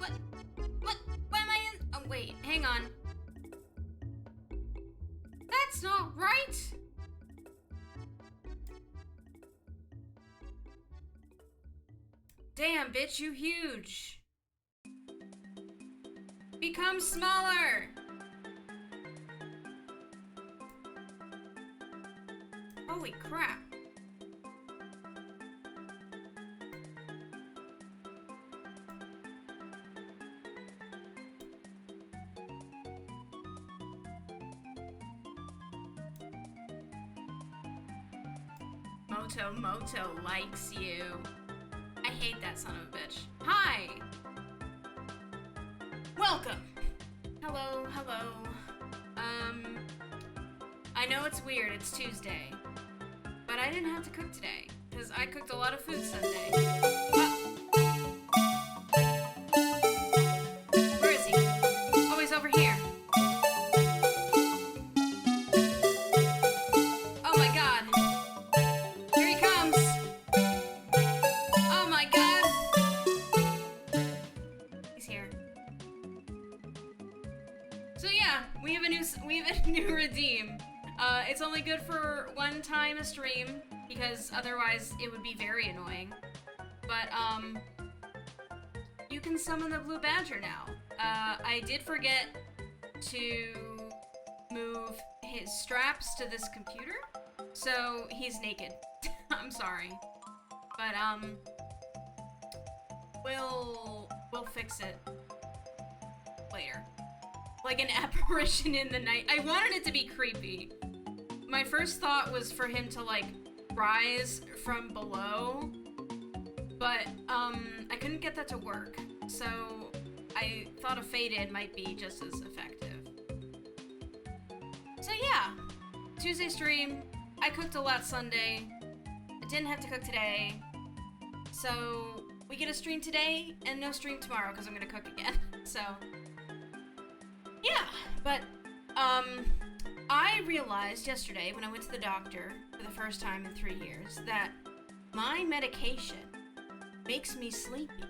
What? What? Why am I in? Oh, wait. Hang on. That's not right! Damn, bitch, you huge. Become smaller! Holy crap. Moto likes you. I hate that son of a bitch. Hi! Welcome! Hello, hello. I know it's weird, it's Tuesday. But I didn't have to cook today, because I cooked a lot of food Sunday. Where is he? Oh, he's over here. Oh my god. Here he comes. Oh my god. He's here. So yeah, we have a new redeem. It's only good for one time a stream, because otherwise it would be very annoying. But, you can summon the blue badger now. I did forget to move his straps to this computer, so he's naked. I'm sorry. But, we'll fix it later. Like an apparition in the night. I wanted it to be creepy. My first thought was for him to, like, rise from below, but, I couldn't get that to work, so I thought a fade-in might be just as effective. So yeah, Tuesday stream, I cooked a lot Sunday, I didn't have to cook today, so we get a stream today, and no stream tomorrow, because I'm gonna cook again, so, yeah, but, I realized yesterday when I went to the doctor for the first time in 3 years that my medication makes me sleepy.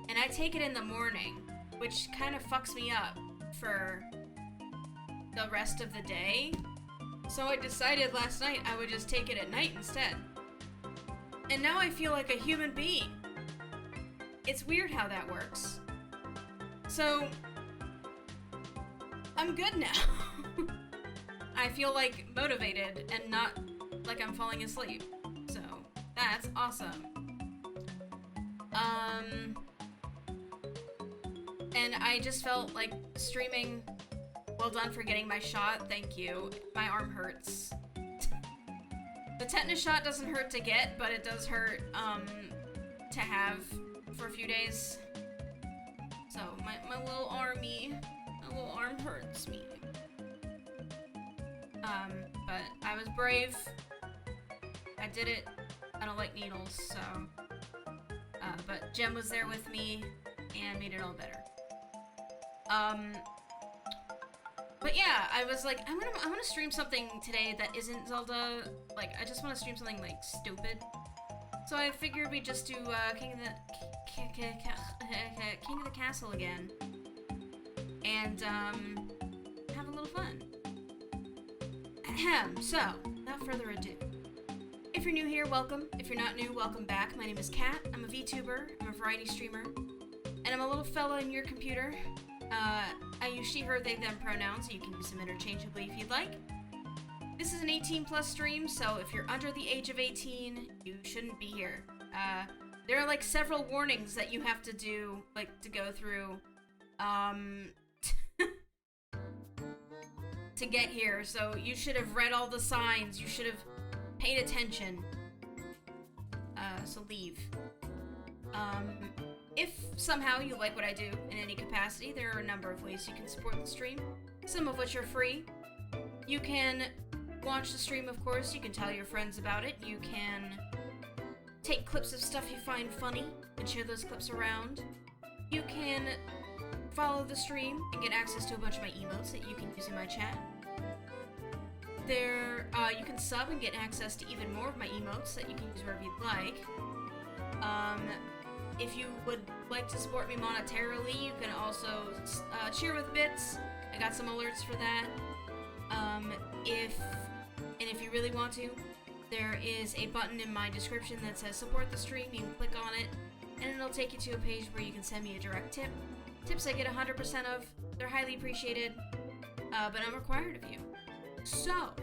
And I take it in the morning, which kind of fucks me up for the rest of the day. So I decided last night I would just take it at night instead. And now I feel like a human being. It's weird how that works. So I'm good now. I feel like motivated and not like I'm falling asleep. So that's awesome. And I just felt like streaming. Well done for getting my shot. Thank you. My arm hurts. The tetanus shot doesn't hurt to get, but it does hurt to have for a few days. So my little army. My little arm hurts me. But I was brave. I did it. I don't like needles, so. But Jem was there with me and made it all better. But yeah, I was like, I want to stream something today that isn't Zelda. Like, I just want to stream something like stupid. So I figured we'd just do King of the Castle again, and have a little fun. Ahem. So, without further ado, if you're new here, welcome. If you're not new, welcome back. My name is Kat. I'm a VTuber. I'm a variety streamer, and I'm a little fella in your computer. I use she, her, they, them pronouns, so you can use them interchangeably if you'd like. This is an 18+ stream, so if you're under the age of 18, you shouldn't be here. There are, like, several warnings that you have to do, like, to go through, to get here, so you should have read all the signs, you should have paid attention. So leave. If somehow you like what I do in any capacity, there are a number of ways you can support the stream, some of which are free. You can watch the stream, of course, you can tell your friends about it, you can take clips of stuff you find funny and share those clips around. You can follow the stream and get access to a bunch of my emotes that you can use in my chat. You can sub and get access to even more of my emotes that you can use wherever you'd like. if you would like to support me monetarily, you can also cheer with bits. I got some alerts for that. If you really want to, there is a button in my description that says support the stream. You can click on it, and it'll take you to a page where you can send me a direct tip. Tips I get 100% of. They're highly appreciated, but I'm required of you. So,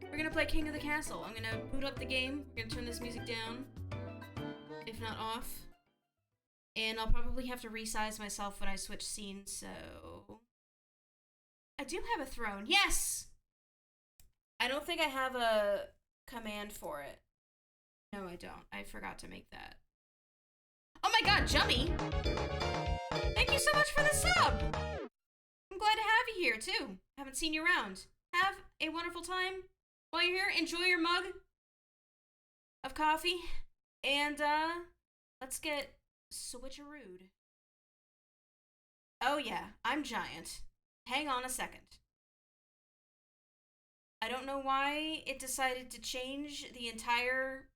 we're gonna play King of the Castle. I'm gonna boot up the game. We're gonna turn this music down, if not off. And I'll probably have to resize myself when I switch scenes, so... I do have a throne. Yes! I don't think I have a command for it. No, I don't. I forgot to make that. Oh my god, Jummy! Thank you so much for the sub! I'm glad to have you here, too. Haven't seen you around. Have a wonderful time while you're here. Enjoy your mug of coffee. And, let's get switcherooed. Oh yeah, I'm giant. Hang on a second. I don't know why it decided to change the entire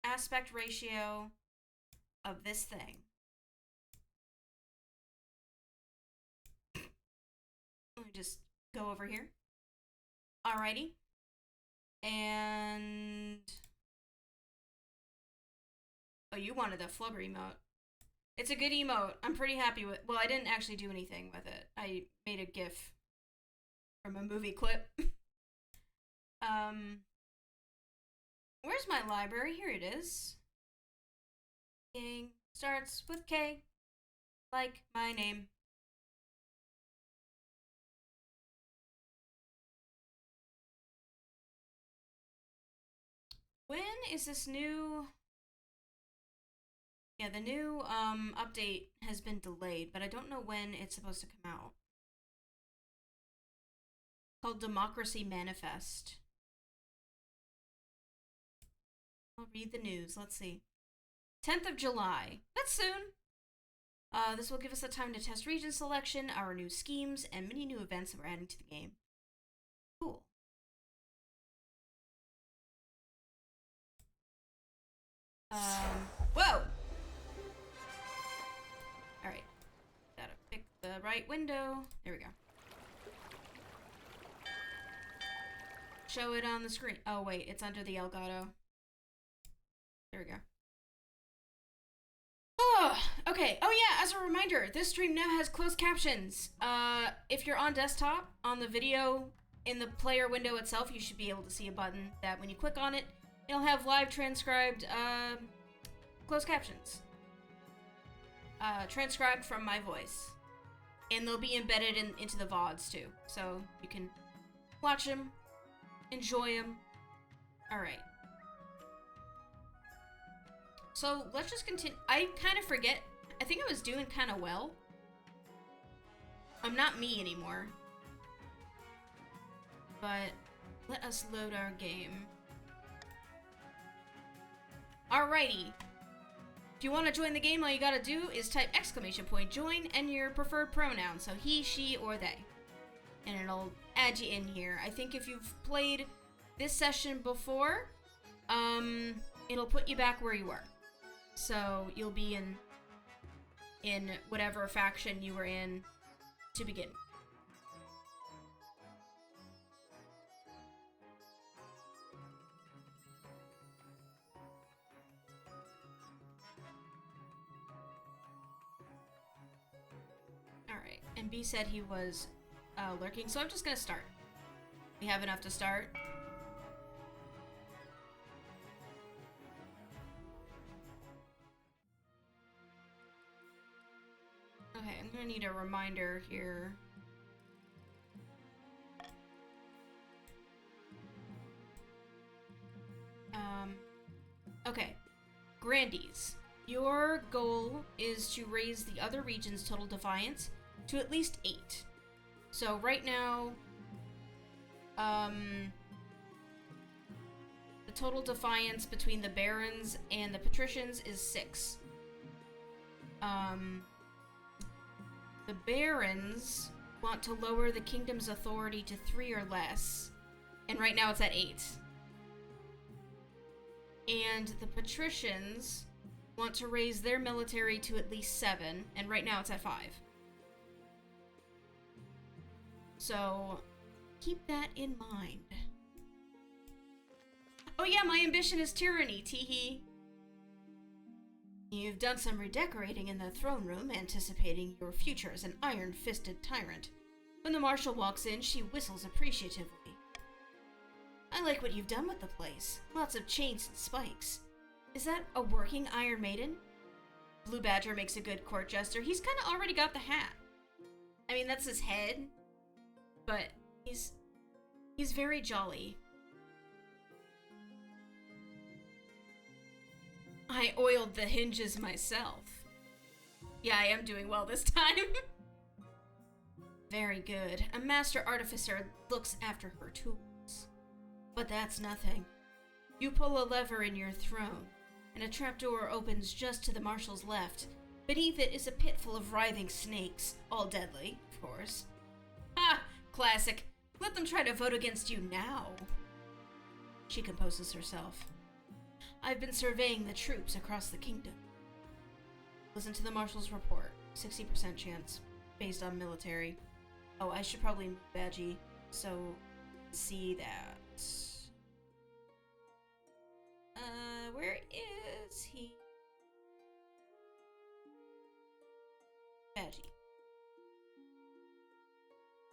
aspect ratio of this thing. Let me just go over here. Alrighty. And... oh, you wanted the flubber emote. It's a good emote. I'm pretty happy with... well, I didn't actually do anything with it. I made a GIF from a movie clip. Where's my library? Here it is. King starts with K, like my name. When is this new... yeah, the new update has been delayed, but I don't know when it's supposed to come out. Called Democracy Manifest. I'll read the news. Let's see. 10th of July. That's soon. This will give us a time to test region selection, our new schemes, and many new events that we're adding to the game. Cool. Whoa! Alright. Gotta pick the right window. There we go. Show it on the screen. Oh, wait. It's under the Elgato. There we go. Oh, okay. Oh, yeah. As a reminder, this stream now has closed captions. If you're on desktop, on the video, in the player window itself, you should be able to see a button that when you click on it, it'll have live transcribed, closed captions. Transcribed from my voice. And they'll be embedded into the VODs, too. So you can watch them, enjoy them. Alright. So, let's just continue. I kind of forget. I think I was doing kind of well. I'm not me anymore. But, let us load our game. Alrighty. If you want to join the game, all you gotta do is type !join and your preferred pronoun. So, he, she, or they. And it'll add you in here. I think if you've played this session before, it'll put you back where you were. So you'll be in whatever faction you were in to begin. Alright, and B said he was lurking, so I'm just gonna start. We have enough to start. Okay, I'm gonna need a reminder here. Okay. Grandees. Your goal is to raise the other region's total defiance to at least 8. So right now, the total defiance between the barons and the patricians is 6. The barons want to lower the kingdom's authority to 3 or less, and right now it's at 8. And the patricians want to raise their military to at least 7, and right now it's at 5. So, keep that in mind. Oh yeah, my ambition is tyranny, teehee. You've done some redecorating in the throne room, anticipating your future as an iron-fisted tyrant. When the marshal walks in, she whistles appreciatively. I like what you've done with the place. Lots of chains and spikes. Is that a working Iron Maiden? Blue Badger makes a good court jester. He's kind of already got the hat. I mean, that's his head, but he's very jolly. I oiled the hinges myself. Yeah, I am doing well this time. Very good. A master artificer looks after her tools. But that's nothing. You pull a lever in your throne, and a trapdoor opens just to the marshal's left. Beneath it is a pit full of writhing snakes, all deadly, of course. Ha! Classic. Let them try to vote against you now. She composes herself. I've been surveying the troops across the kingdom. Listen to the marshal's report. 60% chance, based on military. Oh, I should probably move Badgie, so see that. Where is he? Badgie.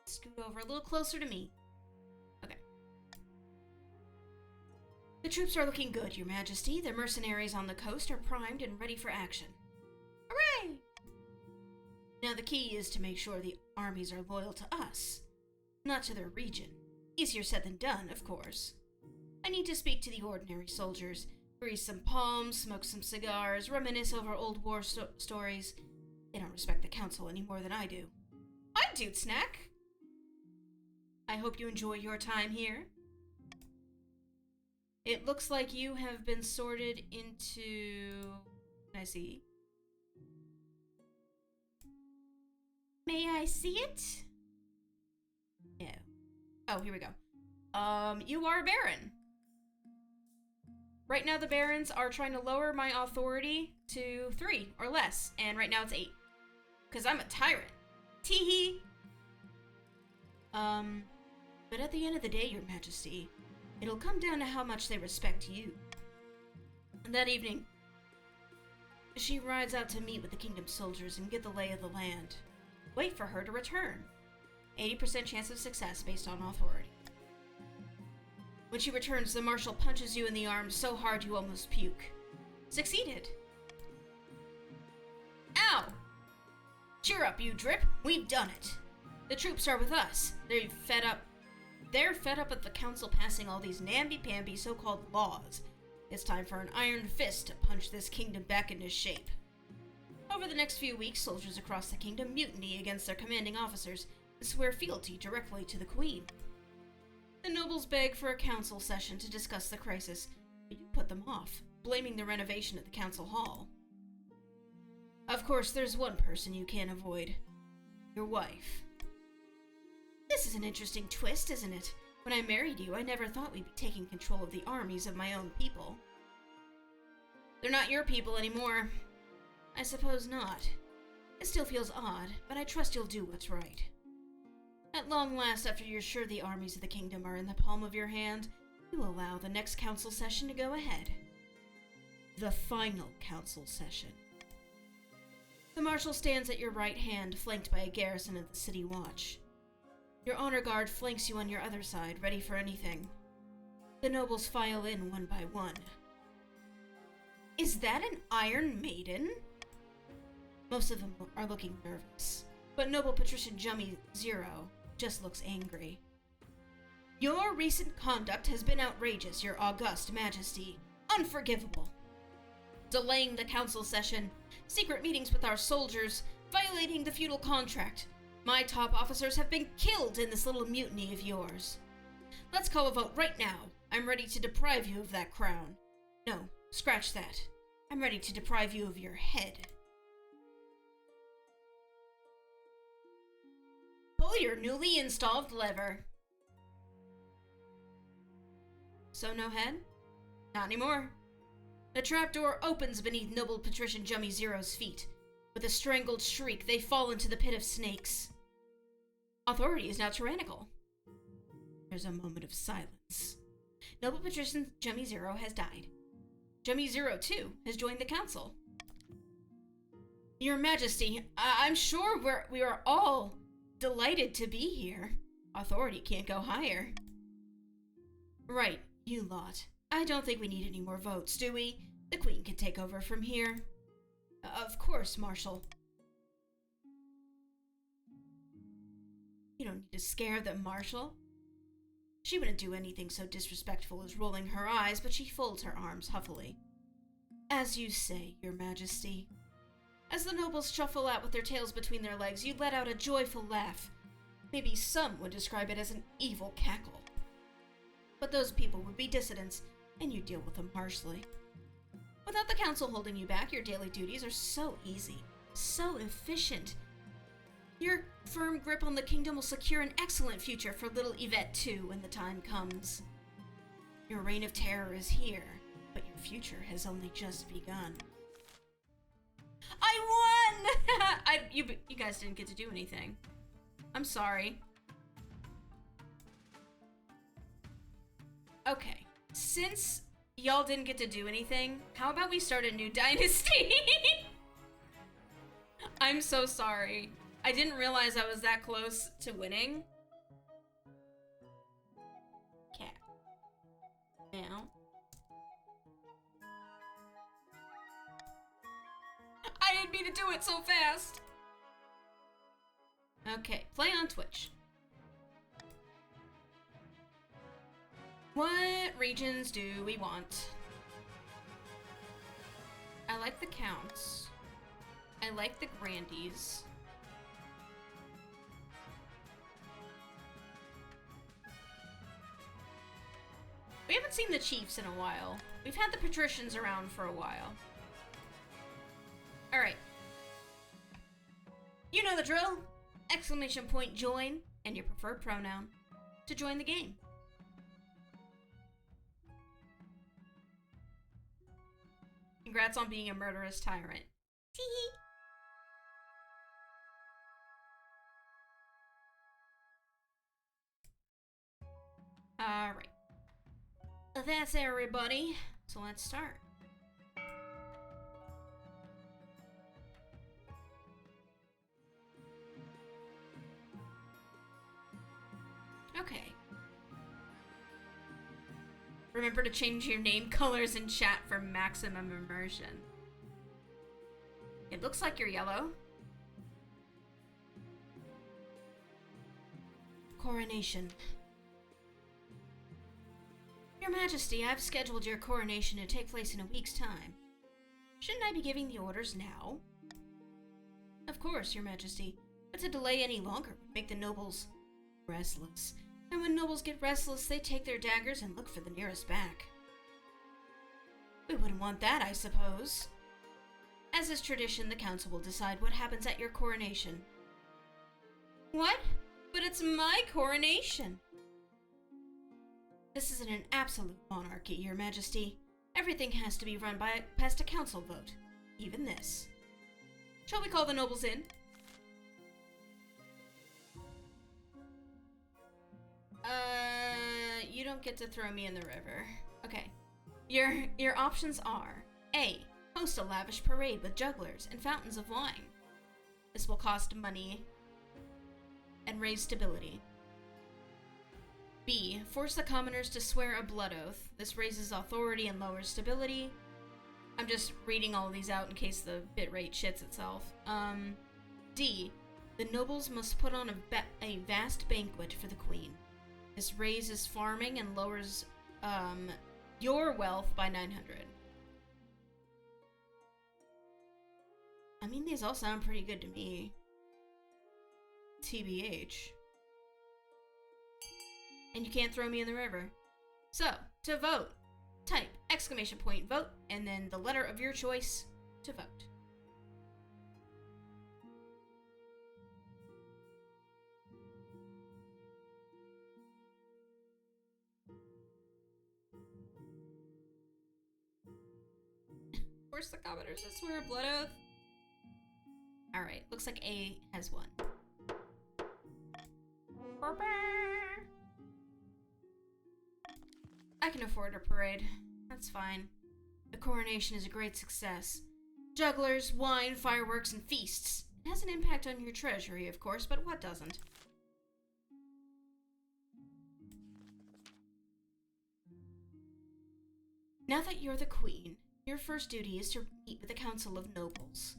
Scoot over a little closer to me. Okay. The troops are looking good, Your Majesty. The mercenaries on the coast are primed and ready for action. Hooray! Now the key is to make sure the armies are loyal to us, not to their region. Easier said than done, of course. I need to speak to the ordinary soldiers, grease some palms, smoke some cigars, reminisce over old war stories. They don't respect the council any more than I do. I do, Snack. I hope you enjoy your time here. It looks like you have been sorted into... Can I see? May I see it? No. Oh, here we go. You are a baron. Right now the barons are trying to lower my authority to 3 or less, and right now it's 8. Because I'm a tyrant. Teehee! But at the end of the day, Your Majesty, it'll come down to how much they respect you. And that evening, she rides out to meet with the kingdom soldiers and get the lay of the land. Wait for her to return. 80% chance of success based on authority. When she returns, the marshal punches you in the arm so hard you almost puke. Succeeded. Ow! Cheer up, you drip. We've done it. The troops are with us. They're fed up at the council passing all these namby-pamby so-called laws. It's time for an iron fist to punch this kingdom back into shape. Over the next few weeks, soldiers across the kingdom mutiny against their commanding officers and swear fealty directly to the queen. The nobles beg for a council session to discuss the crisis, but you put them off, blaming the renovation of the council hall. Of course, there's one person you can't avoid. Your wife. This is an interesting twist, isn't it? When I married you, I never thought we'd be taking control of the armies of my own people. They're not your people anymore. I suppose not. It still feels odd, but I trust you'll do what's right. At long last, after you're sure the armies of the kingdom are in the palm of your hand, you allow the next council session to go ahead. The final council session. The marshal stands at your right hand, flanked by a garrison of the city watch. Your honor guard flanks you on your other side, ready for anything. The nobles file in one by one. Is that an Iron Maiden? Most of them are looking nervous, but noble patrician Jummy Zero just looks angry. Your recent conduct has been outrageous, Your August Majesty. Unforgivable. Delaying the council session, secret meetings with our soldiers, violating the feudal contract. My top officers have been killed in this little mutiny of yours. Let's call a vote right now. I'm ready to deprive you of that crown. No, scratch that. I'm ready to deprive you of your head. Pull your newly installed lever. So no head? Not anymore. The trapdoor opens beneath noble patrician Jummy Zero's feet. With a strangled shriek, they fall into the pit of snakes. Authority is now tyrannical. There's a moment of silence. Noble patrician Jummy Zero has died. Jummy Zero, too, has joined the council. Your Majesty, I'm sure we are all delighted to be here. Authority can't go higher. Right, you lot. I don't think we need any more votes, do we? The Queen can take over from here. Of course, Marshal. You don't need to scare them, Marshal. She wouldn't do anything so disrespectful as rolling her eyes, but she folds her arms huffily. As you say, Your Majesty. As the nobles shuffle out with their tails between their legs, you let out a joyful laugh. Maybe some would describe it as an evil cackle. But those people would be dissidents, and you deal with them harshly. Without the council holding you back, your daily duties are so easy, so efficient. Your firm grip on the kingdom will secure an excellent future for little Yvette too when the time comes. Your reign of terror is here, but your future has only just begun. I won! You guys didn't get to do anything. I'm sorry. Okay, since y'all didn't get to do anything, how about we start a new dynasty? I'm so sorry. I didn't realize I was that close to winning. Cat. Now. I didn't mean to do it so fast. Okay, play on Twitch. What regions do we want? I like the counts. I like the grandies. We haven't seen the chiefs in a while. We've had the patricians around for a while. Alright. You know the drill. Exclamation point join and your preferred pronoun to join the game. Congrats on being a murderous tyrant. Teehee. Alright. That's everybody. So let's start. Okay. Remember to change your name colors in chat for maximum immersion. It looks like you're yellow. Coronation. Your Majesty, I've scheduled your coronation to take place in a week's time. Shouldn't I be giving the orders now? Of course, Your Majesty, but to delay any longer would make the nobles restless. And when nobles get restless, they take their daggers and look for the nearest back. We wouldn't want that, I suppose. As is tradition, the council will decide what happens at your coronation. What? But it's my coronation! This isn't an absolute monarchy, Your Majesty. Everything has to be run past a council vote. Even this. Shall we call the nobles in? You don't get to throw me in the river. Okay. Your options are A. Host a lavish parade with jugglers and fountains of wine. This will cost money and raise stability. B. Force the commoners to swear a blood oath. This raises authority and lowers stability. I'm just reading all of these out in case the bitrate shits itself. D. The nobles must put on a vast banquet for the queen. This raises farming and lowers your wealth by 900. I mean, these all sound pretty good to me. TBH. And you can't throw me in the river. So, to vote, type exclamation point vote and then the letter of your choice to vote. Force the commoners to swear a blood oath. Alright, looks like A has won. I can afford a parade. That's fine. The coronation is a great success. Jugglers, wine, fireworks, and feasts. It has an impact on your treasury, of course, but what doesn't? Now that you're the queen, your first duty is to meet with the Council of Nobles.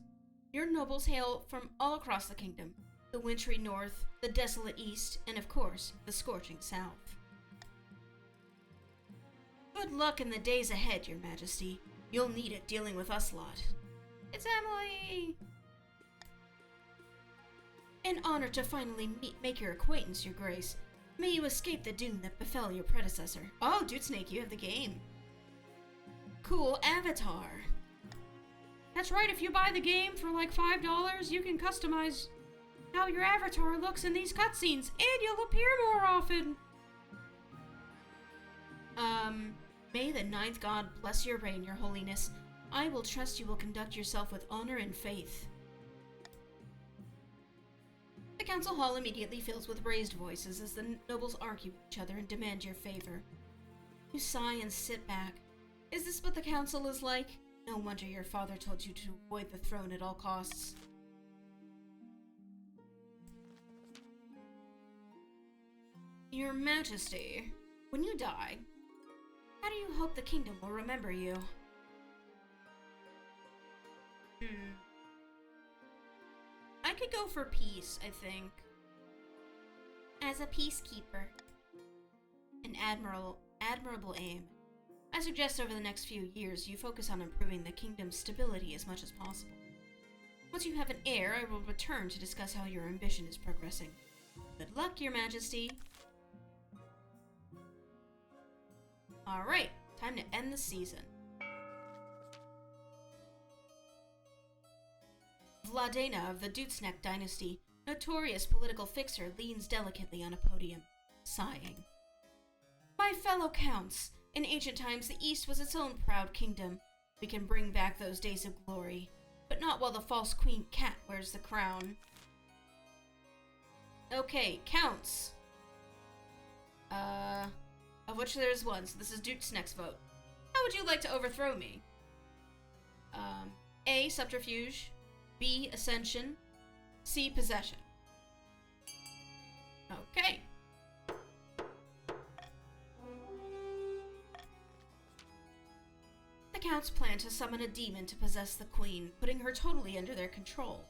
Your nobles hail from all across the kingdom, the wintry north, the desolate east, and of course, the scorching south. Good luck in the days ahead, your majesty. You'll need it dealing with us lot. It's Emily! An honor to finally make your acquaintance, your grace. May you escape the doom that befell your predecessor. Oh, Dude Snake, you have the game. Cool avatar. That's right, if you buy the game for like $5, you can customize how your avatar looks in these cutscenes, and you'll appear more often. May the ninth god bless your reign, your holiness. I will trust you will conduct yourself with honor and faith. The council hall immediately fills with raised voices as the nobles argue with each other and demand your favor. You sigh and sit back. Is this what the council is like? No wonder your father told you to avoid the throne at all costs. Your Majesty, when you die, how do you hope the kingdom will remember you? I could go for peace, I think. As a peacekeeper. An admirable aim. I suggest over the next few years you focus on improving the kingdom's stability as much as possible. Once you have an heir, I will return to discuss how your ambition is progressing. Good luck, your majesty. Alright, time to end the season. Vladena of the Dutsnek dynasty, notorious political fixer, leans delicately on a podium, sighing. My fellow counts, in ancient times the East was its own proud kingdom. We can bring back those days of glory, but not while the false Queen Cat wears the crown. Okay, counts. Of which there is one, so this is Duke's next vote. How would you like to overthrow me? A, subterfuge. B, ascension. C, possession. Okay. The counts plan to summon a demon to possess the queen, putting her totally under their control.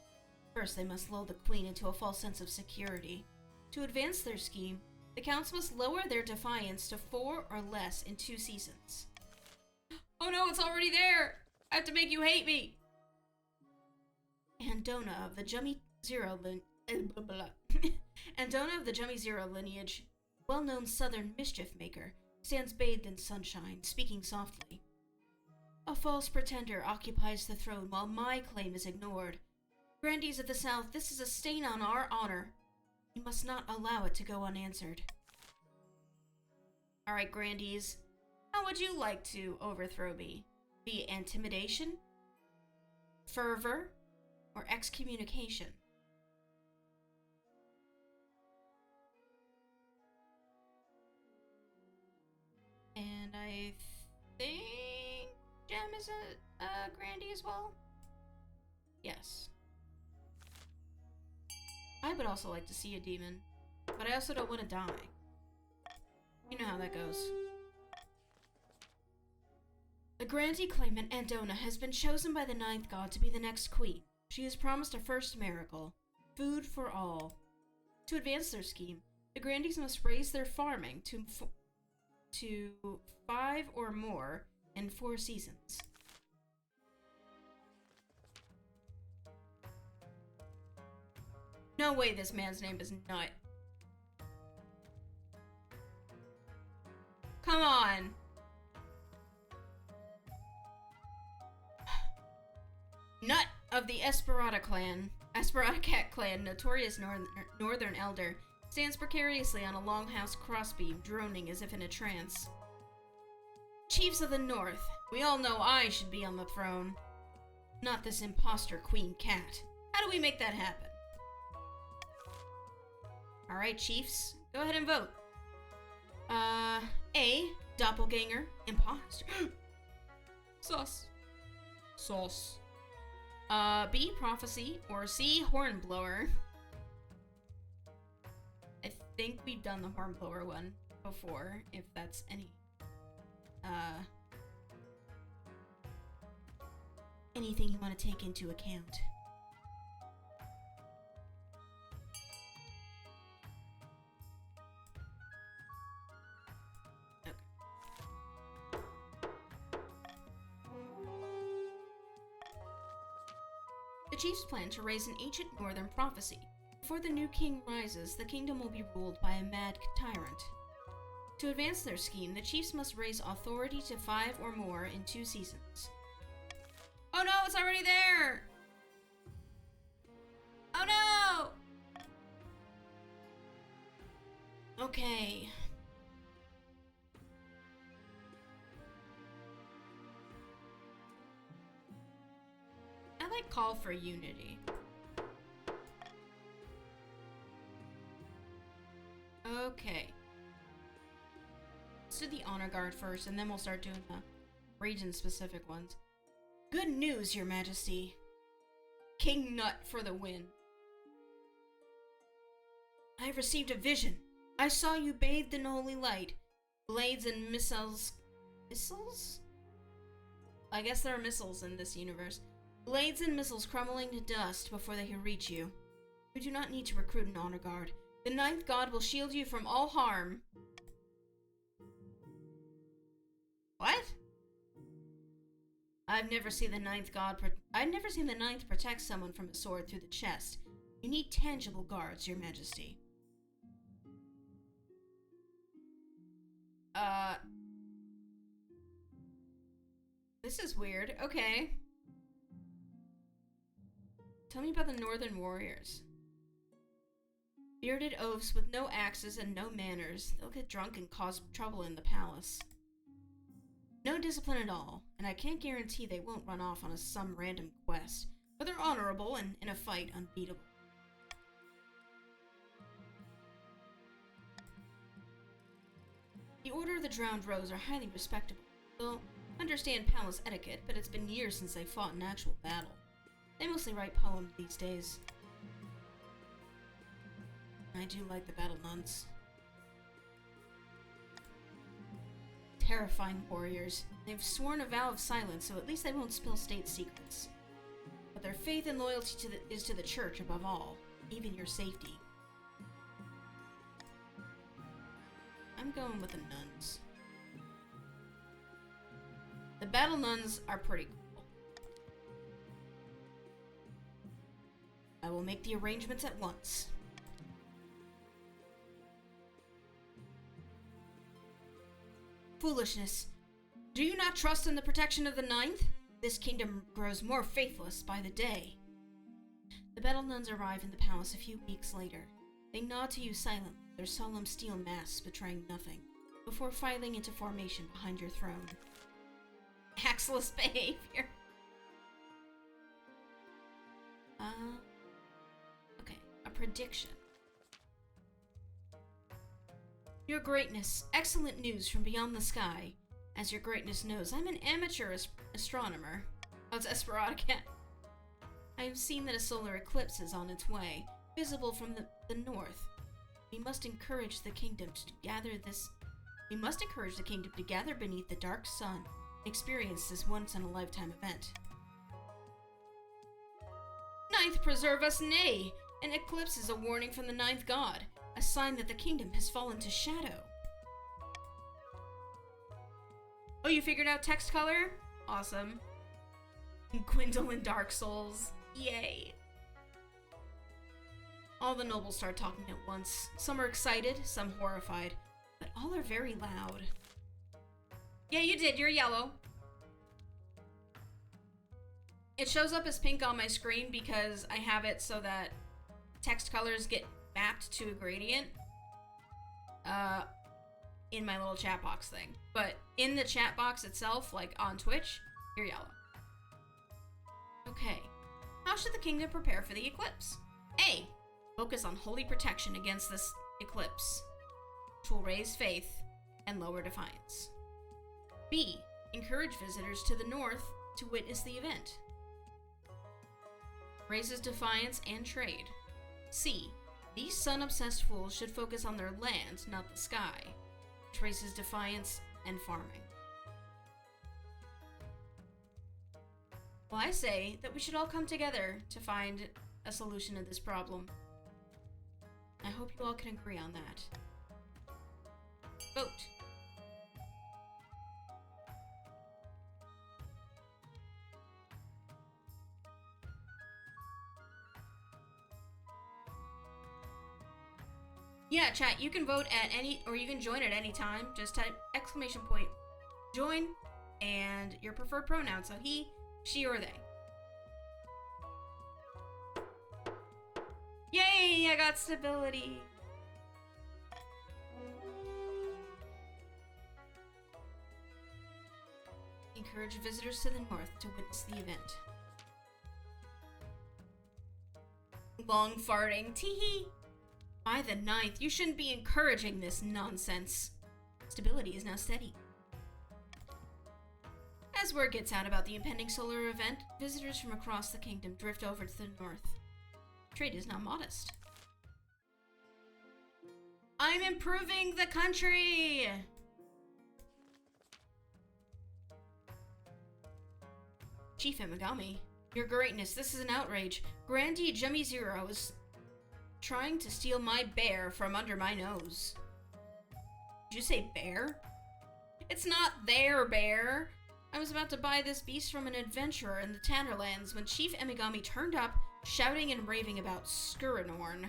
First, they must lull the queen into a false sense of security. To advance their scheme, the counts must lower their defiance to 4 or less in 2 seasons. Oh no, it's already there! I have to make you hate me! Andona of the Jummy Zero lineage, well-known southern mischief maker, stands bathed in sunshine, speaking softly. A false pretender occupies the throne while my claim is ignored. Grandees of the South, this is a stain on our honor. We must not allow it to go unanswered. Alright, Grandees, how would you like to overthrow me? Via intimidation, fervor, or excommunication? And I think Gem is a Grandee as well? Yes. I would also like to see a demon, but I also don't want to die. You know how that goes. The Grandee claimant Andona has been chosen by the ninth god to be the next queen. She is promised a first miracle, food for all. To advance their scheme, the Grandees must raise their farming to 5 or more in 4 seasons. No way this man's name is Nut. Come on! Nut of the Esperata Cat clan, notorious northern elder, stands precariously on a longhouse crossbeam, droning as if in a trance. Chiefs of the North, we all know I should be on the throne. Not this imposter Queen Cat. How do we make that happen? Alright, chiefs. Go ahead and vote. A. Doppelganger. Imposter. Sauce. Sauce. B. Prophecy. Or C. Hornblower. I think we've done the Hornblower one before, if that's any, anything you want to take into account. The chiefs plan to raise an ancient northern prophecy. Before the new king rises, the kingdom will be ruled by a mad tyrant. To advance their scheme, the chiefs must raise authority to 5 or more in 2 seasons. Oh no, it's already there! Oh no! Okay. I like call for unity. Okay. Let's do the honor guard first, and then we'll start doing the region-specific ones. Good news, Your Majesty. King Nut for the win. I have received a vision. I saw you bathed in holy light. Blades and missiles... Missiles? I guess there are missiles in this universe. Blades and missiles crumbling to dust before they can reach you. You do not need to recruit an honor guard. The 9th god will shield you from all harm. What? I've never seen the 9th protect someone from a sword through the chest. You need tangible guards, Your Majesty. This is weird. Okay. Tell me about the Northern Warriors. Bearded oafs with no axes and no manners. They'll get drunk and cause trouble in the palace. No discipline at all, and I can't guarantee they won't run off on some random quest, but they're honorable and, in a fight, unbeatable. The Order of the Drowned Rose are highly respectable. They'll understand palace etiquette, but it's been years since they fought an actual battle. They mostly write poems these days. I do like the battle nuns. Terrifying warriors. They've sworn a vow of silence, so at least they won't spill state secrets. But their faith and loyalty is to the church above all, even your safety. I'm going with the nuns. The battle nuns are pretty cool. I will make the arrangements at once. Foolishness. Do you not trust in the protection of the 9th? This kingdom grows more faithless by the day. The battle nuns arrive in the palace a few weeks later. They nod to you silently, their solemn steel masks betraying nothing, before filing into formation behind your throne. Axeless behavior. Okay, a prediction. Your Greatness, excellent news from beyond the sky. As your Greatness knows, I'm an amateur astronomer. Oh, it's Esperantica. I have seen that a solar eclipse is on its way, visible from the north. We must encourage the kingdom to gather beneath the dark sun and experience this once-in-a-lifetime event. 9th preserve us, nay! An eclipse is a warning from the 9th god, a sign that the kingdom has fallen to shadow. Oh, you figured out text color? Awesome. Gwendolyn Dark Souls. Yay. All the nobles start talking at once. Some are excited, some horrified, but all are very loud. Yeah, you did. You're yellow. It shows up as pink on my screen because I have it so that text colors get mapped to a gradient in my little chat box thing. But in the chat box itself, like on Twitch, you're yellow. Okay. How should the kingdom prepare for the eclipse? A. Focus on holy protection against this eclipse, which will raise faith and lower defiance. B. Encourage visitors to the north to witness the event. Raises defiance and trade. C. These sun-obsessed fools should focus on their land, not the sky, which raises defiance and farming. Well, I say that we should all come together to find a solution to this problem. I hope you all can agree on that. Vote. Yeah, chat, you can vote at any, or you can join at any time. Just type !join and your preferred pronoun, so he, she, or they. Yay, I got stability. Encourage visitors to the north to witness the event. Long farting, teehee. By the 9th, you shouldn't be encouraging this nonsense. Stability is now steady. As word gets out about the impending solar event, visitors from across the kingdom drift over to the north. Trade is now modest. I'm improving the country! Chief Emigami, your greatness, this is an outrage. Grandee Jummy Zero is trying to steal my bear from under my nose. Did you say bear? It's not their bear. I was about to buy this beast from an adventurer in the Tannerlands when Chief Emigami turned up, shouting and raving about Skuranorn.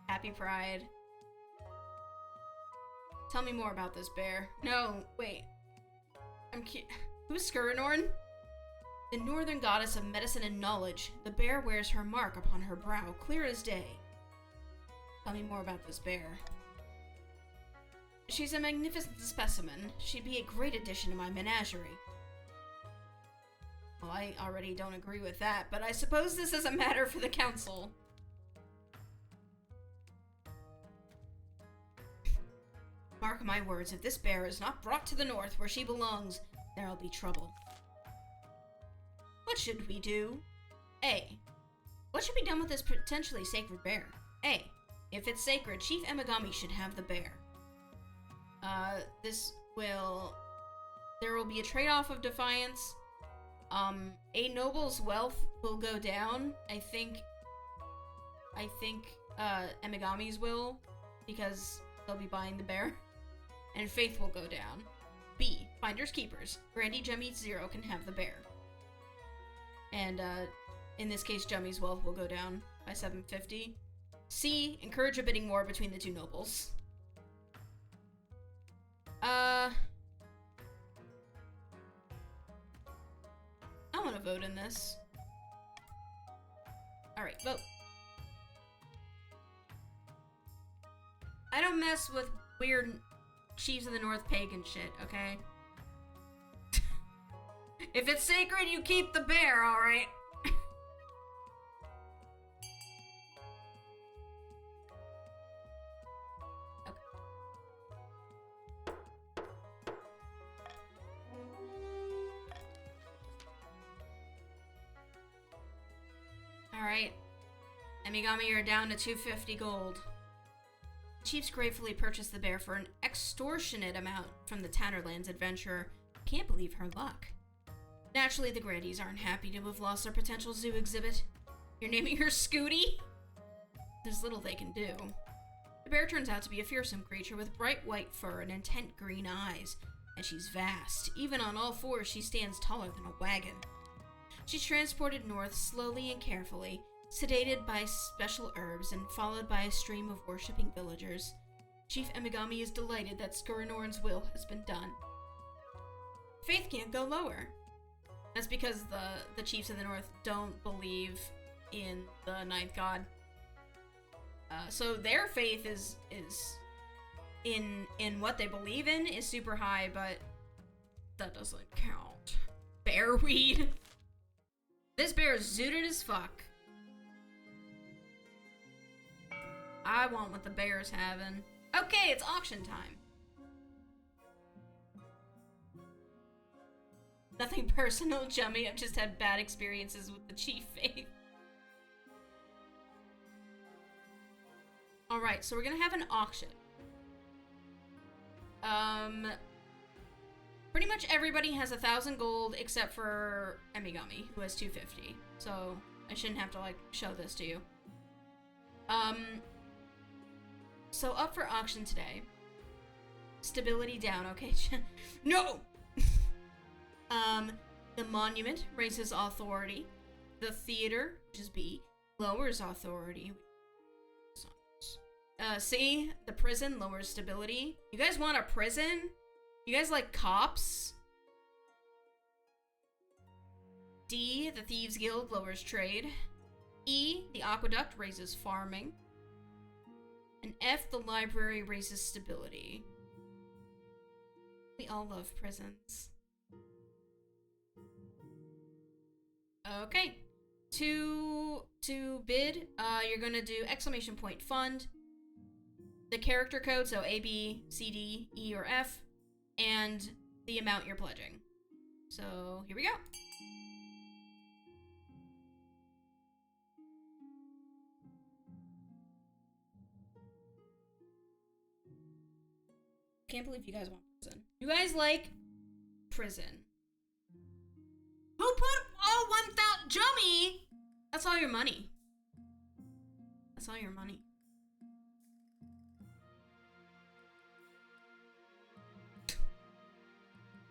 Happy Pride. Tell me more about this bear. No, wait. Who's Skuranorn? The northern goddess of medicine and knowledge. The bear wears her mark upon her brow, clear as day. Tell me more about this bear. She's a magnificent specimen. She'd be a great addition to my menagerie. Well, I already don't agree with that, but I suppose this is a matter for the council. Mark my words, if this bear is not brought to the north where she belongs, there'll be trouble. What should we do? A. What should be done with this potentially sacred bear? A. If it's sacred, Chief Emigami should have the bear. There will be a trade-off of defiance. A noble's wealth will go down. I think Emigami's will, because they'll be buying the bear. And faith will go down. B. Finders keepers. Grandee Jummy Zero can have the bear. And, in this case, Jummy's wealth will go down by 750. C. Encourage a bidding war between the two nobles. I want to vote in this. Alright, vote. I don't mess with weird Chiefs of the North pagan shit, okay? If it's sacred, you keep the bear, alright? Alright. Emigami, you're down to 250 gold. Chiefs gratefully purchased the bear for an extortionate amount from the Tannerlands adventurer. Can't believe her luck. Naturally, the Grandees aren't happy to have lost their potential zoo exhibit. You're naming her Scooty? There's little they can do. The bear turns out to be a fearsome creature with bright white fur and intent green eyes, and she's vast. Even on all fours, she stands taller than a wagon. She's transported north slowly and carefully, sedated by special herbs and followed by a stream of worshipping villagers. Chief Emigami is delighted that Skuranorn's will has been done. Faith can't go lower. That's because the chiefs of the north don't believe in the ninth god. So their faith is in what they believe in is super high, but that doesn't count. Bearweed. This bear is zooted as fuck. I want what the bear's having. Okay, it's auction time. Nothing personal, Chummy. I've just had bad experiences with the Chief Faith. Alright, so we're gonna have an auction. Pretty much everybody has 1,000 gold except for Emigami, who has 250. So I shouldn't have to like show this to you. So up for auction today. Stability down, okay? No! The monument raises authority. The theater, which is B, lowers authority. C, the prison lowers stability. You guys want a prison? You guys like cops? D, the Thieves Guild lowers trade. E, the aqueduct raises farming. And F, the library raises stability. We all love prisons. Okay. To bid, you're gonna do exclamation point fund, the character code, so A, B, C, D, E, or F, and the amount you're pledging. So here we go. Can't believe you guys want prison. You guys like prison. Who put 1,000? Jummy! That's all your money. That's all your money.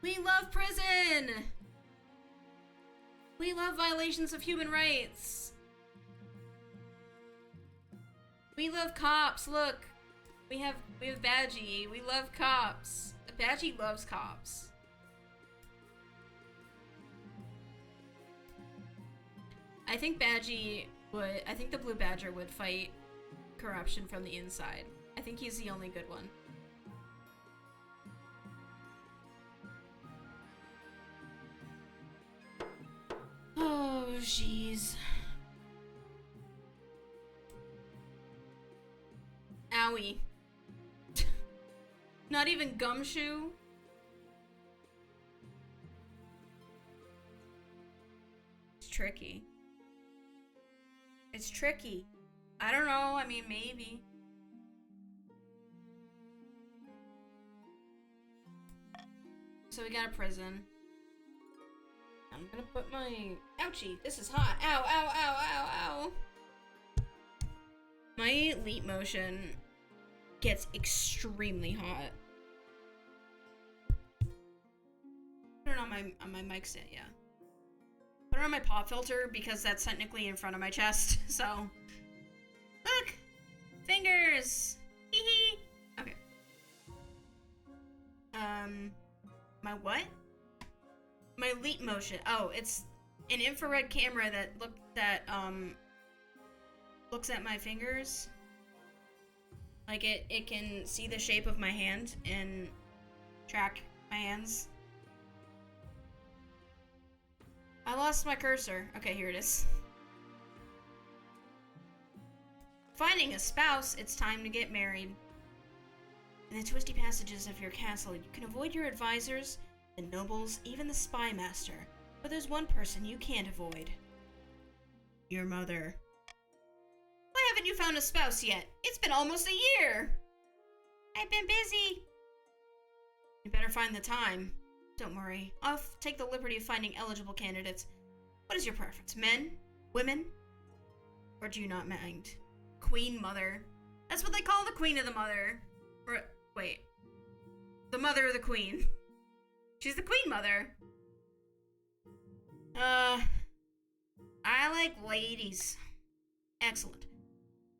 We love prison! We love violations of human rights. We love cops, look. We have Badgie. We love cops. Badgie loves cops. I think the Blue Badger would fight corruption from the inside. I think he's the only good one. Oh, jeez. Owie. Not even gumshoe? It's tricky. It's tricky. I don't know, I mean, maybe. So we got a prison. I'm gonna put my... Ouchie, this is hot. Ow, ow, ow, ow, ow. My leap motion gets extremely hot. Put it on my mic stand, yeah. Put it on my pop filter because that's technically in front of my chest, so. Look! Fingers! Hee hee! Okay. My what? My leap motion. Oh, it's an infrared camera that looks at my fingers. Like it can see the shape of my hand and track my hands. I lost my cursor. Okay, here it is. Finding a spouse, it's time to get married. In the twisty passages of your castle, you can avoid your advisors, the nobles, even the spy master. But there's one person you can't avoid. Your mother. Why haven't you found a spouse yet? It's been almost a year! I've been busy. You better find the time. Don't worry, I'll take the liberty of finding eligible candidates. What is your preference? Men? Women? Or do you not mind? Queen Mother. That's what they call the Queen of the Mother. Or, wait. The Mother of the Queen. She's the Queen Mother. I like ladies. Excellent.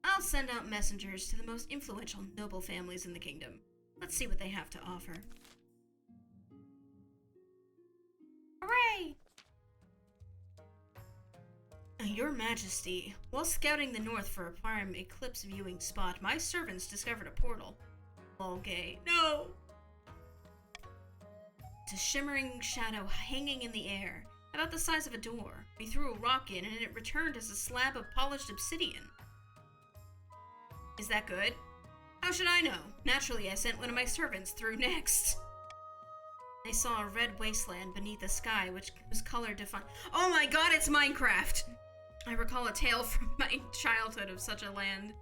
I'll send out messengers to the most influential noble families in the kingdom. Let's see what they have to offer. Hooray! Your Majesty, while scouting the north for a prime eclipse viewing spot, my servants discovered a portal. Lol gay. No! It's a shimmering shadow hanging in the air, about the size of a door. We threw a rock in and it returned as a slab of polished obsidian. Is that good? How should I know? Naturally, I sent one of my servants through next. I saw a red wasteland beneath the sky, whose color defined— Oh my god, it's Minecraft! I recall a tale from my childhood of such a land,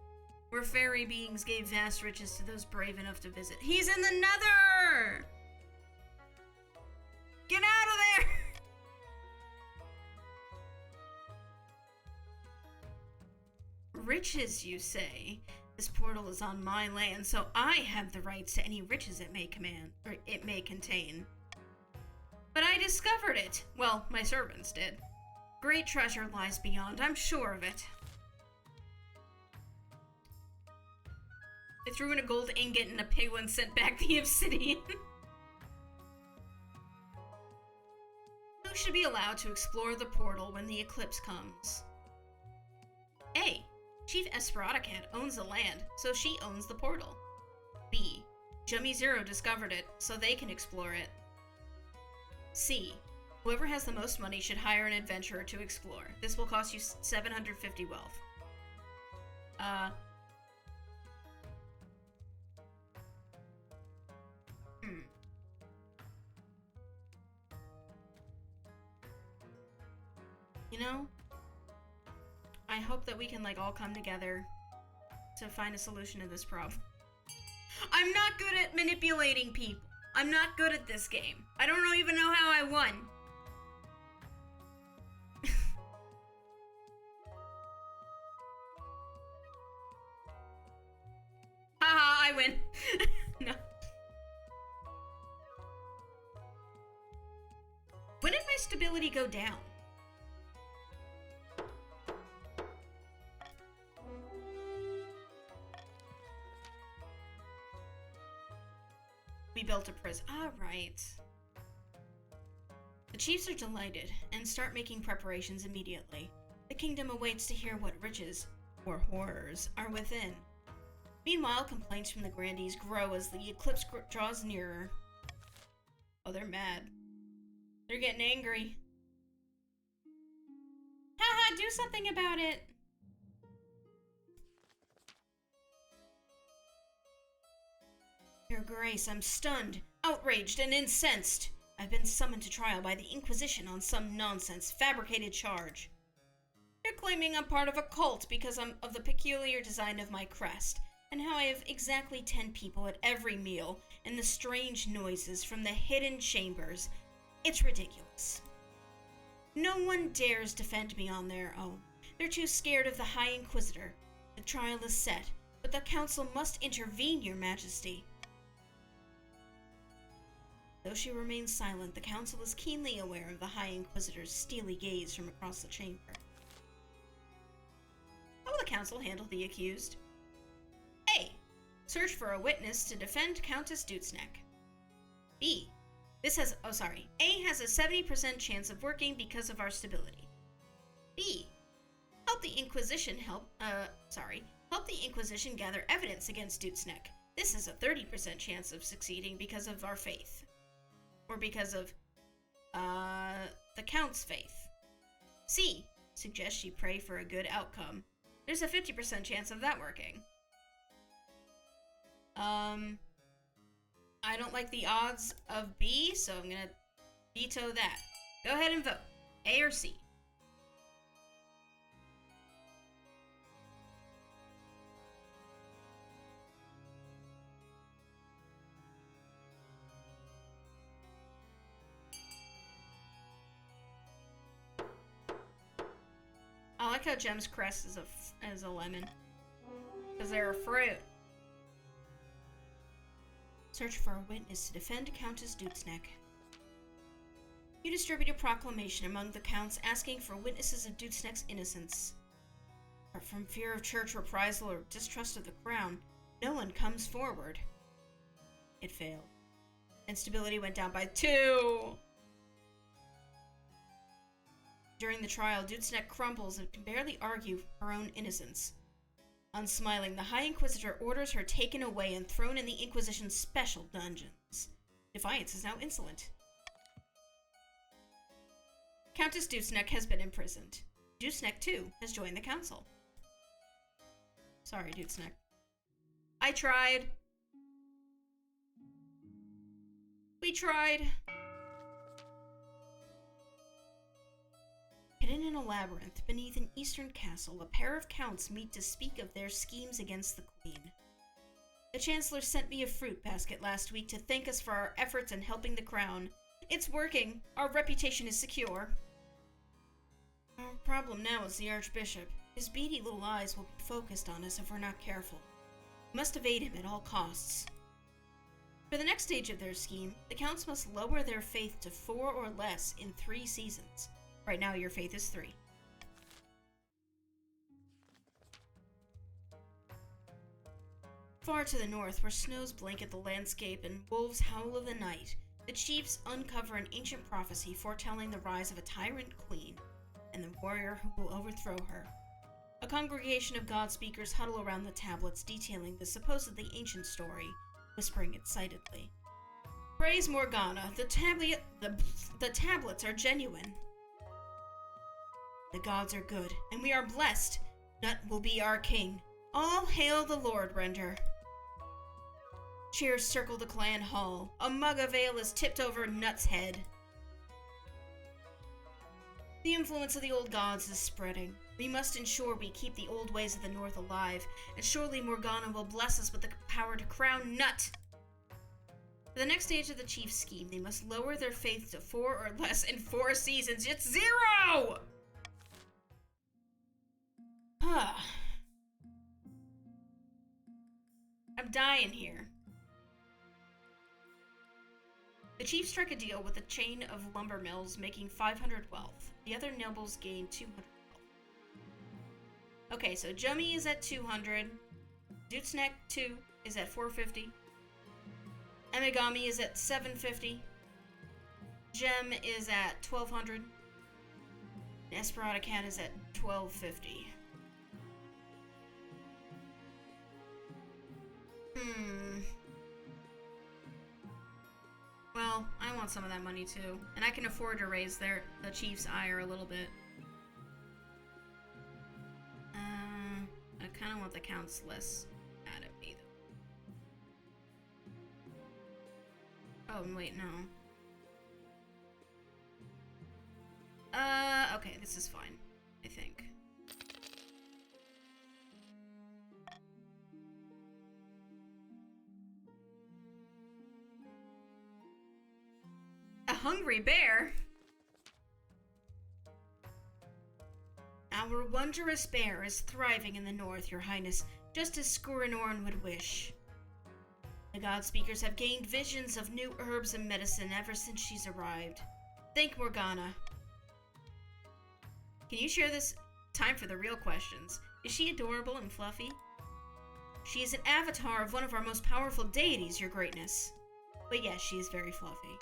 where fairy beings gave vast riches to those brave enough to visit. He's in the Nether! Get out of there! Riches, you say? This portal is on my land, so I have the rights to any riches it may contain. But I discovered it. Well, my servants did. Great treasure lies beyond, I'm sure of it. I threw in a gold ingot and a penguin sent back the obsidian. Who should be allowed to explore the portal when the eclipse comes? A. Chief Esperatacat owns the land, so she owns the portal. B. Jummy Zero discovered it, so they can explore it. C. Whoever has the most money should hire an adventurer to explore. This will cost you 750 wealth. You know, I hope that we can, like, all come together to find a solution to this problem. I'm not good at manipulating people. I'm not good at this game. I don't even know how I won. Haha, I win. No. When did my stability go down? We built a prison. Alright. The chiefs are delighted and start making preparations immediately. The kingdom awaits to hear what riches, or horrors, are within. Meanwhile, complaints from the grandees grow as the eclipse draws nearer. Oh, they're mad. They're getting angry. Haha, do something about it! Your Grace, I'm stunned, outraged, and incensed. I've been summoned to trial by the Inquisition on some nonsense, fabricated charge. They're claiming I'm part of a cult because of the peculiar design of my crest, and how I have exactly 10 people at every meal, and the strange noises from the hidden chambers. It's ridiculous. No one dares defend me on their own. They're too scared of the High Inquisitor. The trial is set, but the Council must intervene, Your Majesty. Though she remains silent, the Council is keenly aware of the High Inquisitor's steely gaze from across the chamber. How will the Council handle the accused? A. Search for a witness to defend Countess Dutesneck. B. A has a 70% chance of working because of our stability. B. Help the Inquisition gather evidence against Dutesneck. This has a 30% chance of succeeding because of our faith. Or because of, the Count's faith. C. Suggest she pray for a good outcome. There's a 50% chance of that working. I don't like the odds of B, so I'm gonna veto that. Go ahead and vote. A or C. I like how Gem's crest is a lemon. Because they're a fruit. Search for a witness to defend Countess Dutesneck. You distribute a proclamation among the counts asking for witnesses of Dutesneck's innocence. But from fear of church reprisal or distrust of the crown, no one comes forward. It failed. And stability went down by 2! During the trial, Dutesneck crumbles and can barely argue her own innocence. Unsmiling, the High Inquisitor orders her taken away and thrown in the Inquisition's special dungeons. Defiance is now insolent. Countess Dusnek has been imprisoned. Dusnek, too, has joined the council. Sorry, Dusnek. I tried. We tried. Hidden in a labyrinth beneath an eastern castle, a pair of counts meet to speak of their schemes against the queen. The Chancellor sent me a fruit basket last week to thank us for our efforts in helping the crown. It's working. Our reputation is secure. Our problem now is the Archbishop. His beady little eyes will be focused on us if we're not careful. We must evade him at all costs. For the next stage of their scheme, the counts must lower their faith to 4 or less in 3 seasons. Right now, your faith is 3. Far to the north, where snows blanket the landscape and wolves howl of the night, the chiefs uncover an ancient prophecy foretelling the rise of a tyrant queen and the warrior who will overthrow her. A congregation of God-speakers huddle around the tablets detailing the supposedly ancient story, whispering excitedly. Praise Morgana, the tablets are genuine. The gods are good, and we are blessed. Nut will be our king. All hail the Lord Render. Cheers circle the clan hall. A mug of ale is tipped over Nut's head. The influence of the old gods is spreading. We must ensure we keep the old ways of the North alive, and surely Morgana will bless us with the power to crown Nut. For the next stage of the chief's scheme, they must lower their faith to 4 or less in 4 seasons. It's 0! I'm dying here. The chiefs strike a deal with a chain of lumber mills, making 500 wealth. The other nobles gain 200 wealth. Okay, so Jummy is at 200. Dutsnek 2 is at 450. Emigami is at 750. Gem is at 1200. And Esperada Cat is at 1250. Well, I want some of that money too. And I can afford to raise the chief's ire a little bit. I kind of want the counts less mad at me though. Oh, wait, no. Okay, this is fine, I think. A hungry bear? Our wondrous bear is thriving in the north, Your Highness, just as Skurinorn would wish. The God Speakers have gained visions of new herbs and medicine ever since she's arrived. Thank Morgana. Can you share this? Time for the real questions. Is she adorable and fluffy? She is an avatar of one of our most powerful deities, Your Greatness. But yes, she is very fluffy.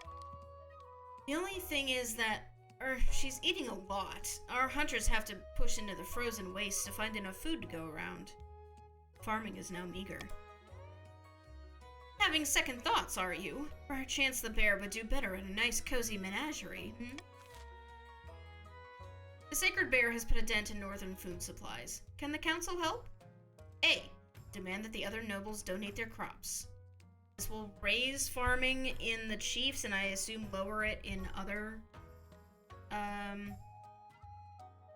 The only thing is that, she's eating a lot. Our hunters have to push into the frozen wastes to find enough food to go around. Farming is now meager. Having second thoughts, are you? Perchance the bear would do better in a nice cozy menagerie, The sacred bear has put a dent in northern food supplies. Can the council help? A. Demand that the other nobles donate their crops. This will raise farming in the chiefs and I assume lower it in other,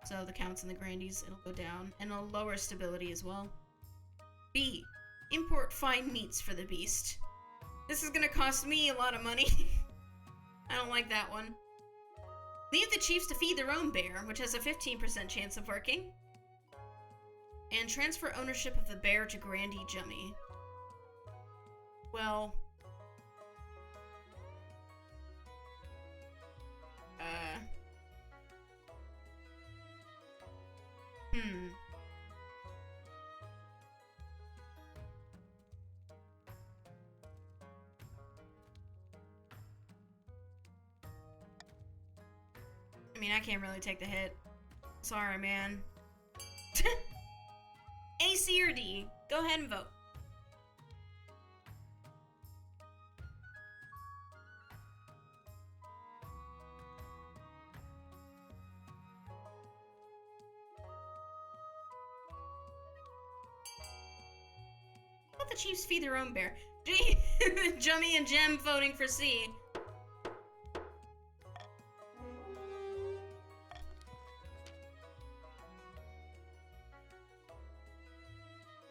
so the counts and the grandees, it'll go down. And it'll lower stability as well. B. Import fine meats for the beast. This is gonna cost me a lot of money. I don't like that one. Leave the chiefs to feed their own bear, which has a 15% chance of working. And transfer ownership of the bear to Grandee Jummy. Well... I mean, I can't really take the hit. Sorry, man. A, C, or D? Go ahead and vote. the chiefs feed their own bear. Gee, Jummy and Jem voting for C.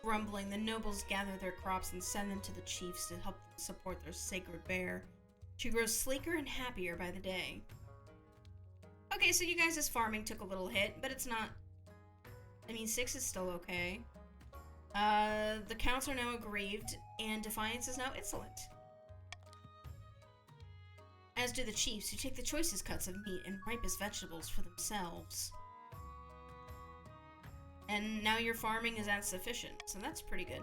Grumbling, the nobles gather their crops and send them to the chiefs to help them support their sacred bear. She grows sleeker and happier by the day. Okay, so you guys' farming took a little hit, but it's not... I mean, 6 is still okay. The counts are now aggrieved, and Defiance is now insolent. As do the chiefs, who take the choicest cuts of meat and ripest vegetables for themselves. And now your farming is insufficient, so that's pretty good.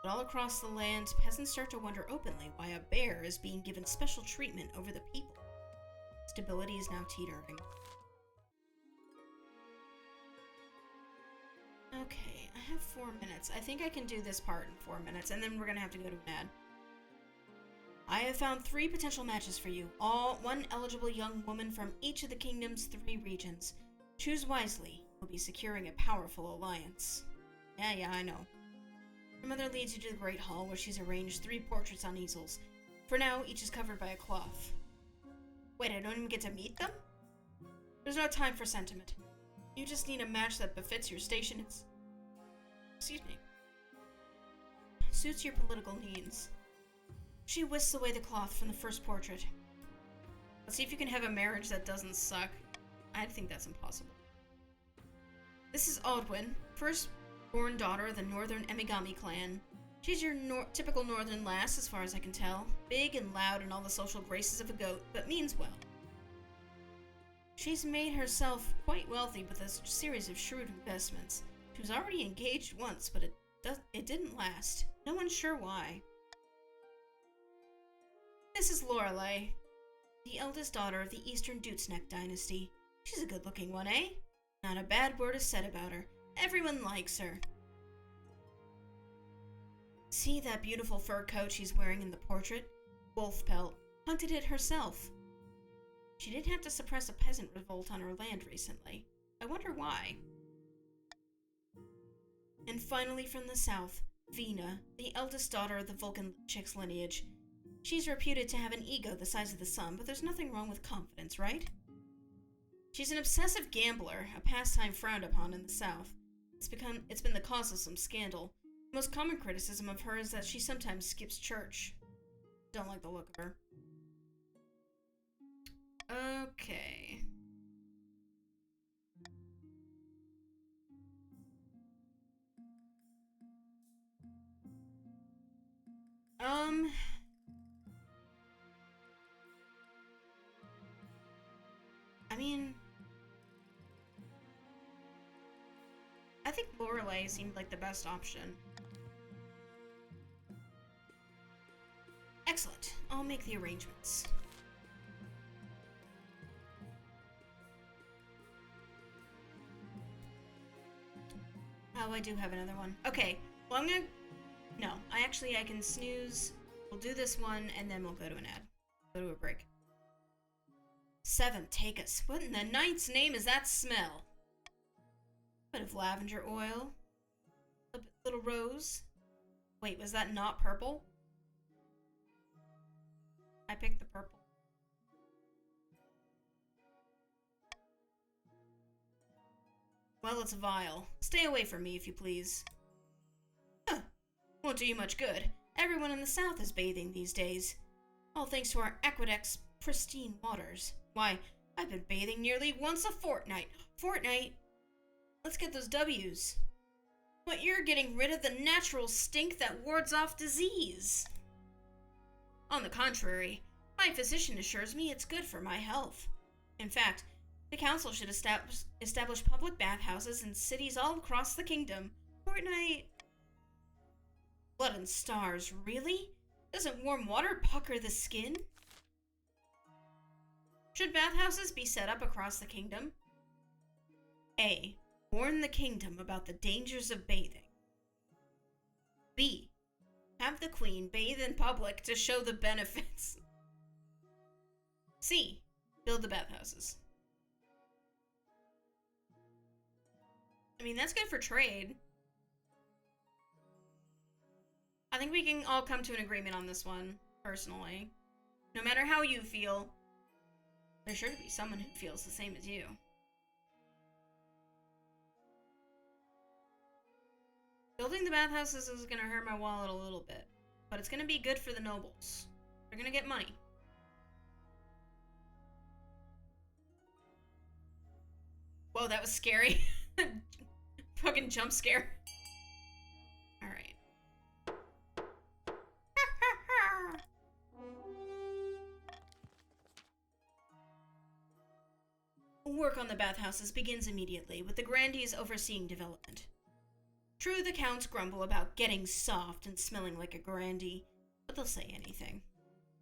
But all across the land, peasants start to wonder openly why a bear is being given special treatment over the people. Stability is now teetering. Okay, I have 4 minutes. I think I can do this part in 4 minutes, and then we're gonna have to go to an ad. I have found 3 potential matches for you, all one eligible young woman from each of the kingdom's 3 regions. Choose wisely. You'll be securing a powerful alliance. Yeah, I know. Your mother leads you to the Great Hall, where she's arranged 3 portraits on easels. For now, each is covered by a cloth. Wait, I don't even get to meet them? There's no time for sentiment. You just need a match that befits your station. Excuse me. Suits your political needs. She whisks away the cloth from the first portrait. Let's see if you can have a marriage that doesn't suck. I think that's impossible. This is Aldwin, first-born daughter of the Northern Emigami clan. She's your typical northern lass, as far as I can tell. Big and loud and all the social graces of a goat, but means well. She's made herself quite wealthy with a series of shrewd investments. She was already engaged once, but it didn't last. No one's sure why. This is Lorelei, the eldest daughter of the Eastern Dutesneck dynasty. She's a good-looking one, eh? Not a bad word is said about her. Everyone likes her. See that beautiful fur coat she's wearing in the portrait? Wolf pelt. Hunted it herself. She did have to suppress a peasant revolt on her land recently. I wonder why. And finally from the south, Vina, the eldest daughter of the Vulcan chick's lineage. She's reputed to have an ego the size of the sun, but there's nothing wrong with confidence, right? She's an obsessive gambler, a pastime frowned upon in the south. It's been the cause of some scandal. The most common criticism of her is that she sometimes skips church. Don't like the look of her. Okay. I mean, I think Lorelei seemed like the best option. Excellent. I'll make the arrangements. Oh, I do have another one. Okay, well I'm gonna... No, I can snooze. We'll do this one, and then we'll go to an ad. Go to a break. 7, take us. What in the knight's name is that smell? Bit of lavender oil. A little rose. Wait, was that not purple? I picked the purple. Well, it's vile. Stay away from me, if you please. Huh. Won't do you much good. Everyone in the south is bathing these days. All thanks to our aqueduct's pristine waters. Why, I've been bathing nearly once a fortnight. Fortnight? Let's get those W's. But you're getting rid of the natural stink that wards off disease. On the contrary, my physician assures me it's good for my health. In fact, the council should establish public bathhouses in cities all across the kingdom. Fortnight. Blood and stars, really? Doesn't warm water pucker the skin? Should bathhouses be set up across the kingdom? A. Warn the kingdom about the dangers of bathing. B. Have the queen bathe in public to show the benefits. C. Build the bathhouses. I mean, that's good for trade. I think we can all come to an agreement on this one, personally. No matter how you feel, there's sure to be someone who feels the same as you. Building the bathhouses is gonna hurt my wallet a little bit, but it's gonna be good for the nobles. They're gonna get money. Whoa, that was scary. Fucking jump scare. Alright. Work on the bathhouses begins immediately, with the grandees overseeing development. True, the counts grumble about getting soft and smelling like a grandee, but they'll say anything.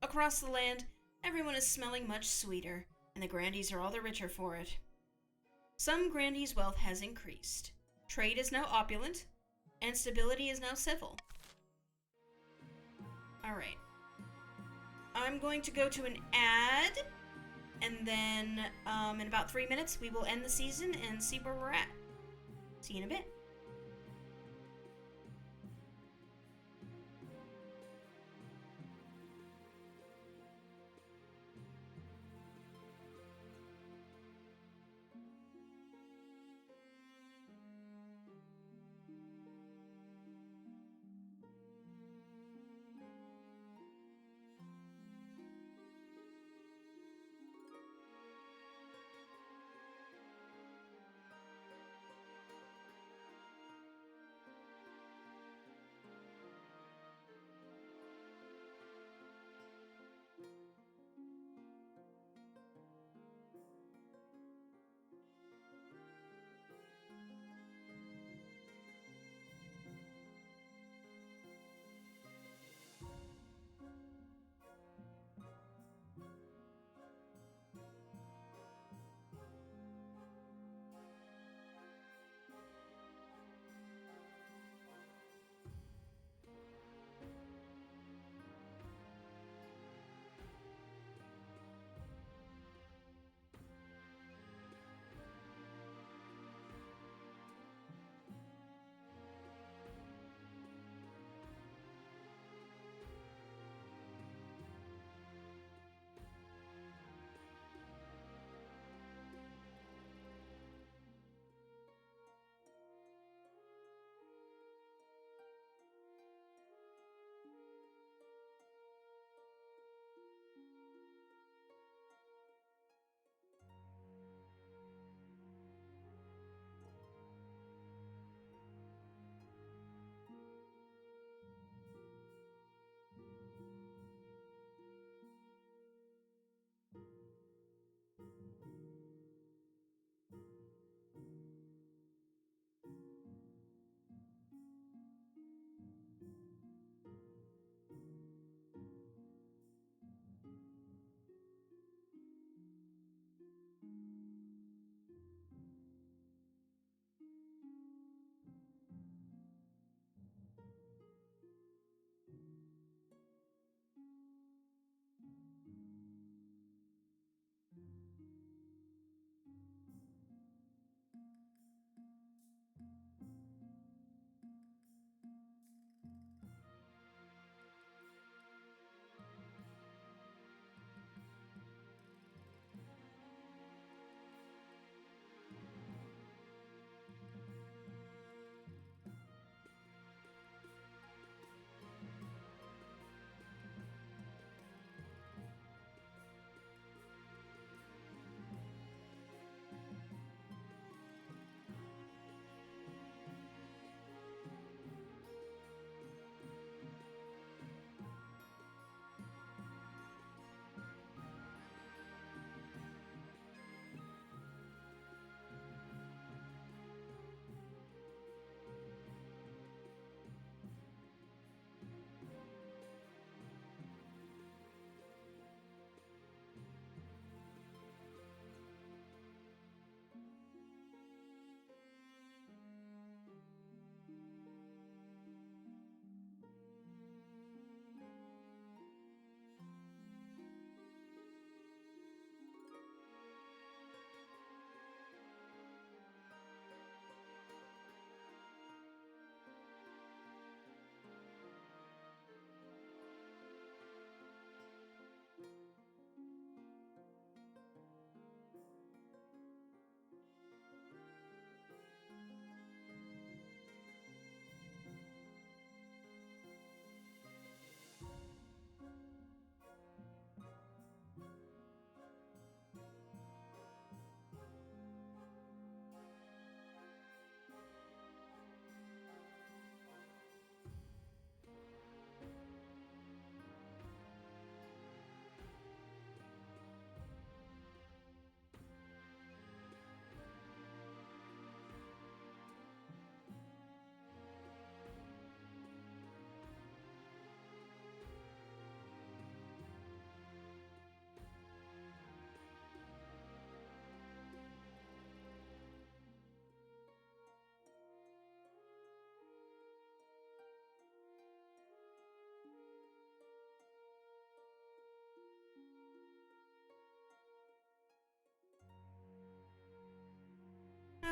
Across the land, everyone is smelling much sweeter, and the grandees are all the richer for it. Some grandees' wealth has increased. Trade is now opulent, and stability is now civil. Alright. I'm going to go to an ad, and then in about 3 minutes we will end the season and see where we're at. See you in a bit.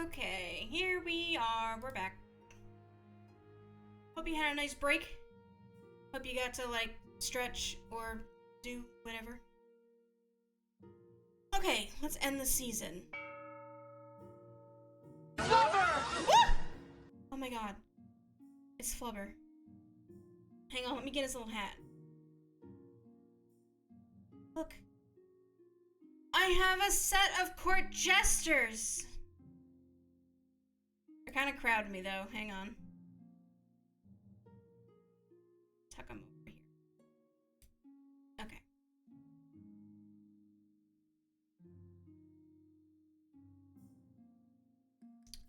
Okay, here we are. We're back. Hope you had a nice break. Hope you got to, like, stretch or do whatever. Okay, let's end the season. Flubber! Woo! Oh my god. It's Flubber. Hang on, let me get his little hat. Look. I have a set of court jesters! They're kind of crowding me, though. Hang on. Tuck them over here. Okay.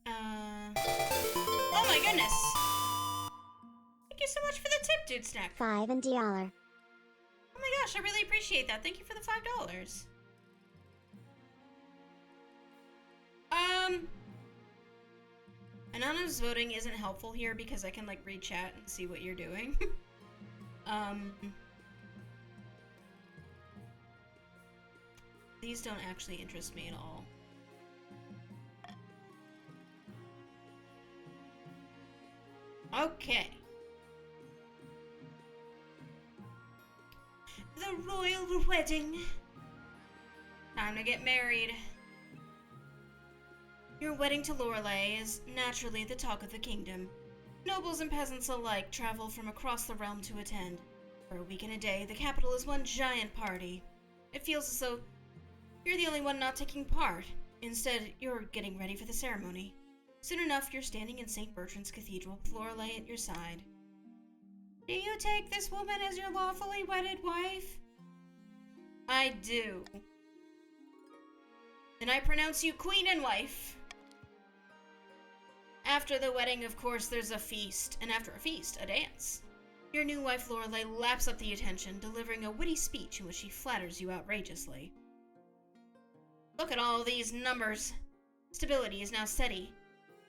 Oh my goodness! Thank you so much for the tip, Dude Snack. $5. Oh my gosh, I really appreciate that. Thank you for the $5. Anonymous voting isn't helpful here because I can, like, read chat and see what you're doing. These don't actually interest me at all. Okay. The royal wedding. Time to get married. Your wedding to Lorelei is naturally the talk of the kingdom. Nobles and peasants alike travel from across the realm to attend. For a week and a day, the capital is one giant party. It feels as though you're the only one not taking part. Instead, you're getting ready for the ceremony. Soon enough, you're standing in St. Bertrand's Cathedral with Lorelei at your side. Do you take this woman as your lawfully wedded wife? I do. Then I pronounce you queen and wife. After the wedding, of course, there's a feast, and after a feast, a dance. Your new wife, Lorelei, laps up the attention, delivering a witty speech in which she flatters you outrageously. Look at all these numbers. Stability is now steady.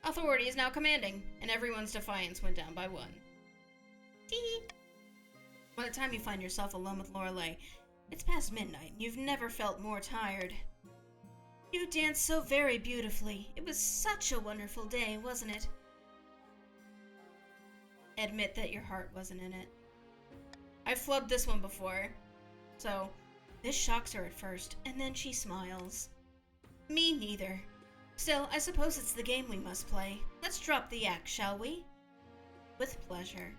Authority is now commanding, and everyone's defiance went down by 1. Tee. By the time you find yourself alone with Lorelei, it's past midnight, and you've never felt more tired. You danced so very beautifully. It was such a wonderful day, wasn't it? Admit that your heart wasn't in it. I've flubbed this one before, so this shocks her at first, and then she smiles. Me neither. Still, I suppose it's the game we must play. Let's drop the act, shall we? With pleasure.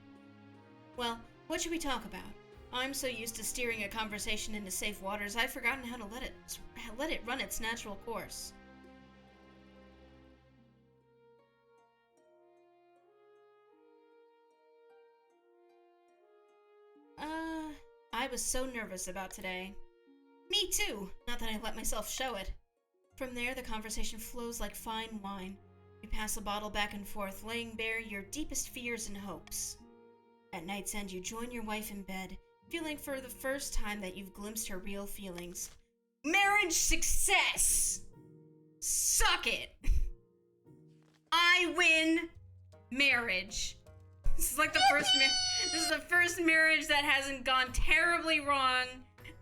Well, what should we talk about? I'm so used to steering a conversation into safe waters, I've forgotten how to let it run its natural course. I was so nervous about today. Me too, not that I let myself show it. From there, the conversation flows like fine wine. You pass a bottle back and forth, laying bare your deepest fears and hopes. At night's end, you join your wife in bed, feeling for the first time that you've glimpsed her real feelings. Marriage success! Suck it! I win marriage. This is like the this is the first marriage that hasn't gone terribly wrong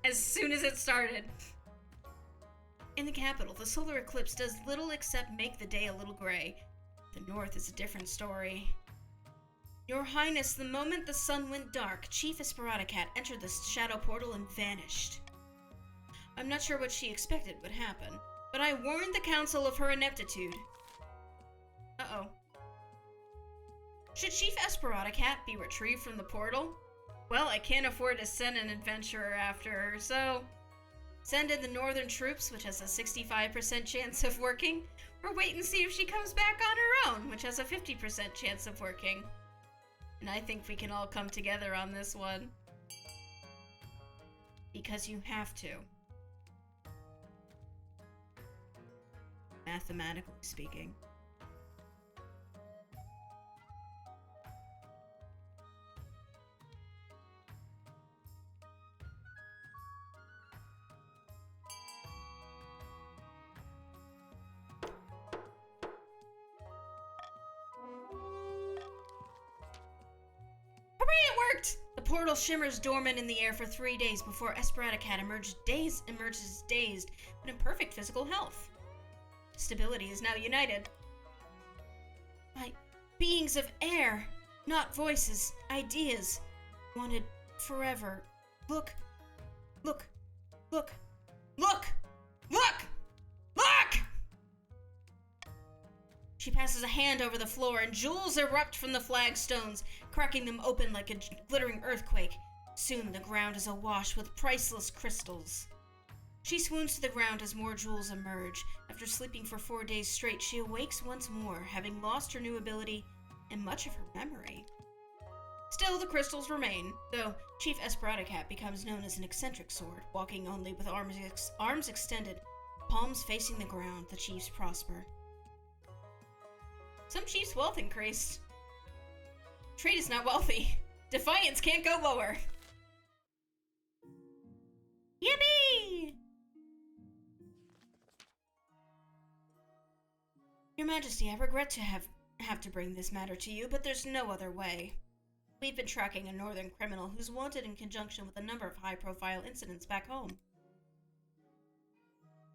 as soon as it started. In the capital, the solar eclipse does little except make the day a little gray. The north is a different story. Your Highness, the moment the sun went dark, Chief Esperaticat entered the shadow portal and vanished. I'm not sure what she expected would happen, but I warned the council of her ineptitude. Uh-oh. Should Chief Esperaticat be retrieved from the portal? Well, I can't afford to send an adventurer after her, so send in the northern troops, which has a 65% chance of working, or wait and see if she comes back on her own, which has a 50% chance of working. And I think we can all come together on this one. Because you have to. Mathematically speaking. The portal shimmers dormant in the air for 3 days before Esperaticat emerges dazed, but in perfect physical health. Stability is now united. beings of air, not voices, ideas, wanted forever. Look, look, look, look, look, look! She passes a hand over the floor, and jewels erupt from the flagstones, cracking them open like a glittering earthquake. Soon the ground is awash with priceless crystals. She swoons to the ground as more jewels emerge. After sleeping for 4 days straight, she awakes once more, having lost her new ability and much of her memory. Still, the crystals remain, though Chief Esperatacat becomes known as an eccentric sword, walking only with arms extended, palms facing the ground. The chiefs prosper. Some chiefs' wealth increased. Trade is not wealthy. Defiance can't go lower. Yippee! Your Majesty, I regret to have to bring this matter to you, but there's no other way. We've been tracking a northern criminal who's wanted in conjunction with a number of high-profile incidents back home.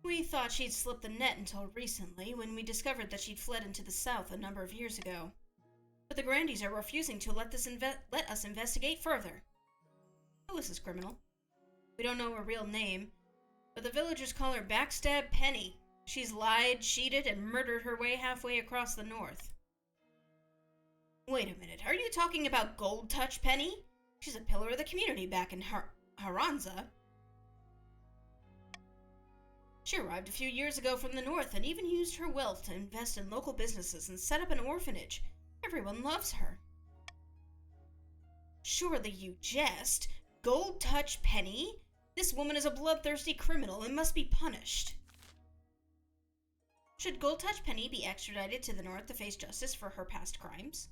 We thought she'd slipped the net until recently, when we discovered that she'd fled into the south a number of years ago. But the Grandees are refusing to let us investigate further. Who is this criminal? We don't know her real name, but the villagers call her Backstab Penny. She's lied, cheated, and murdered her way halfway across the north. Wait a minute, are you talking about Gold Touch Penny? She's a pillar of the community back in Haranza. She arrived a few years ago from the north and even used her wealth to invest in local businesses and set up an orphanage. Everyone loves her. Surely you jest. Gold Touch Penny? This woman is a bloodthirsty criminal and must be punished. Should Gold Touch Penny be extradited to the north to face justice for her past crimes?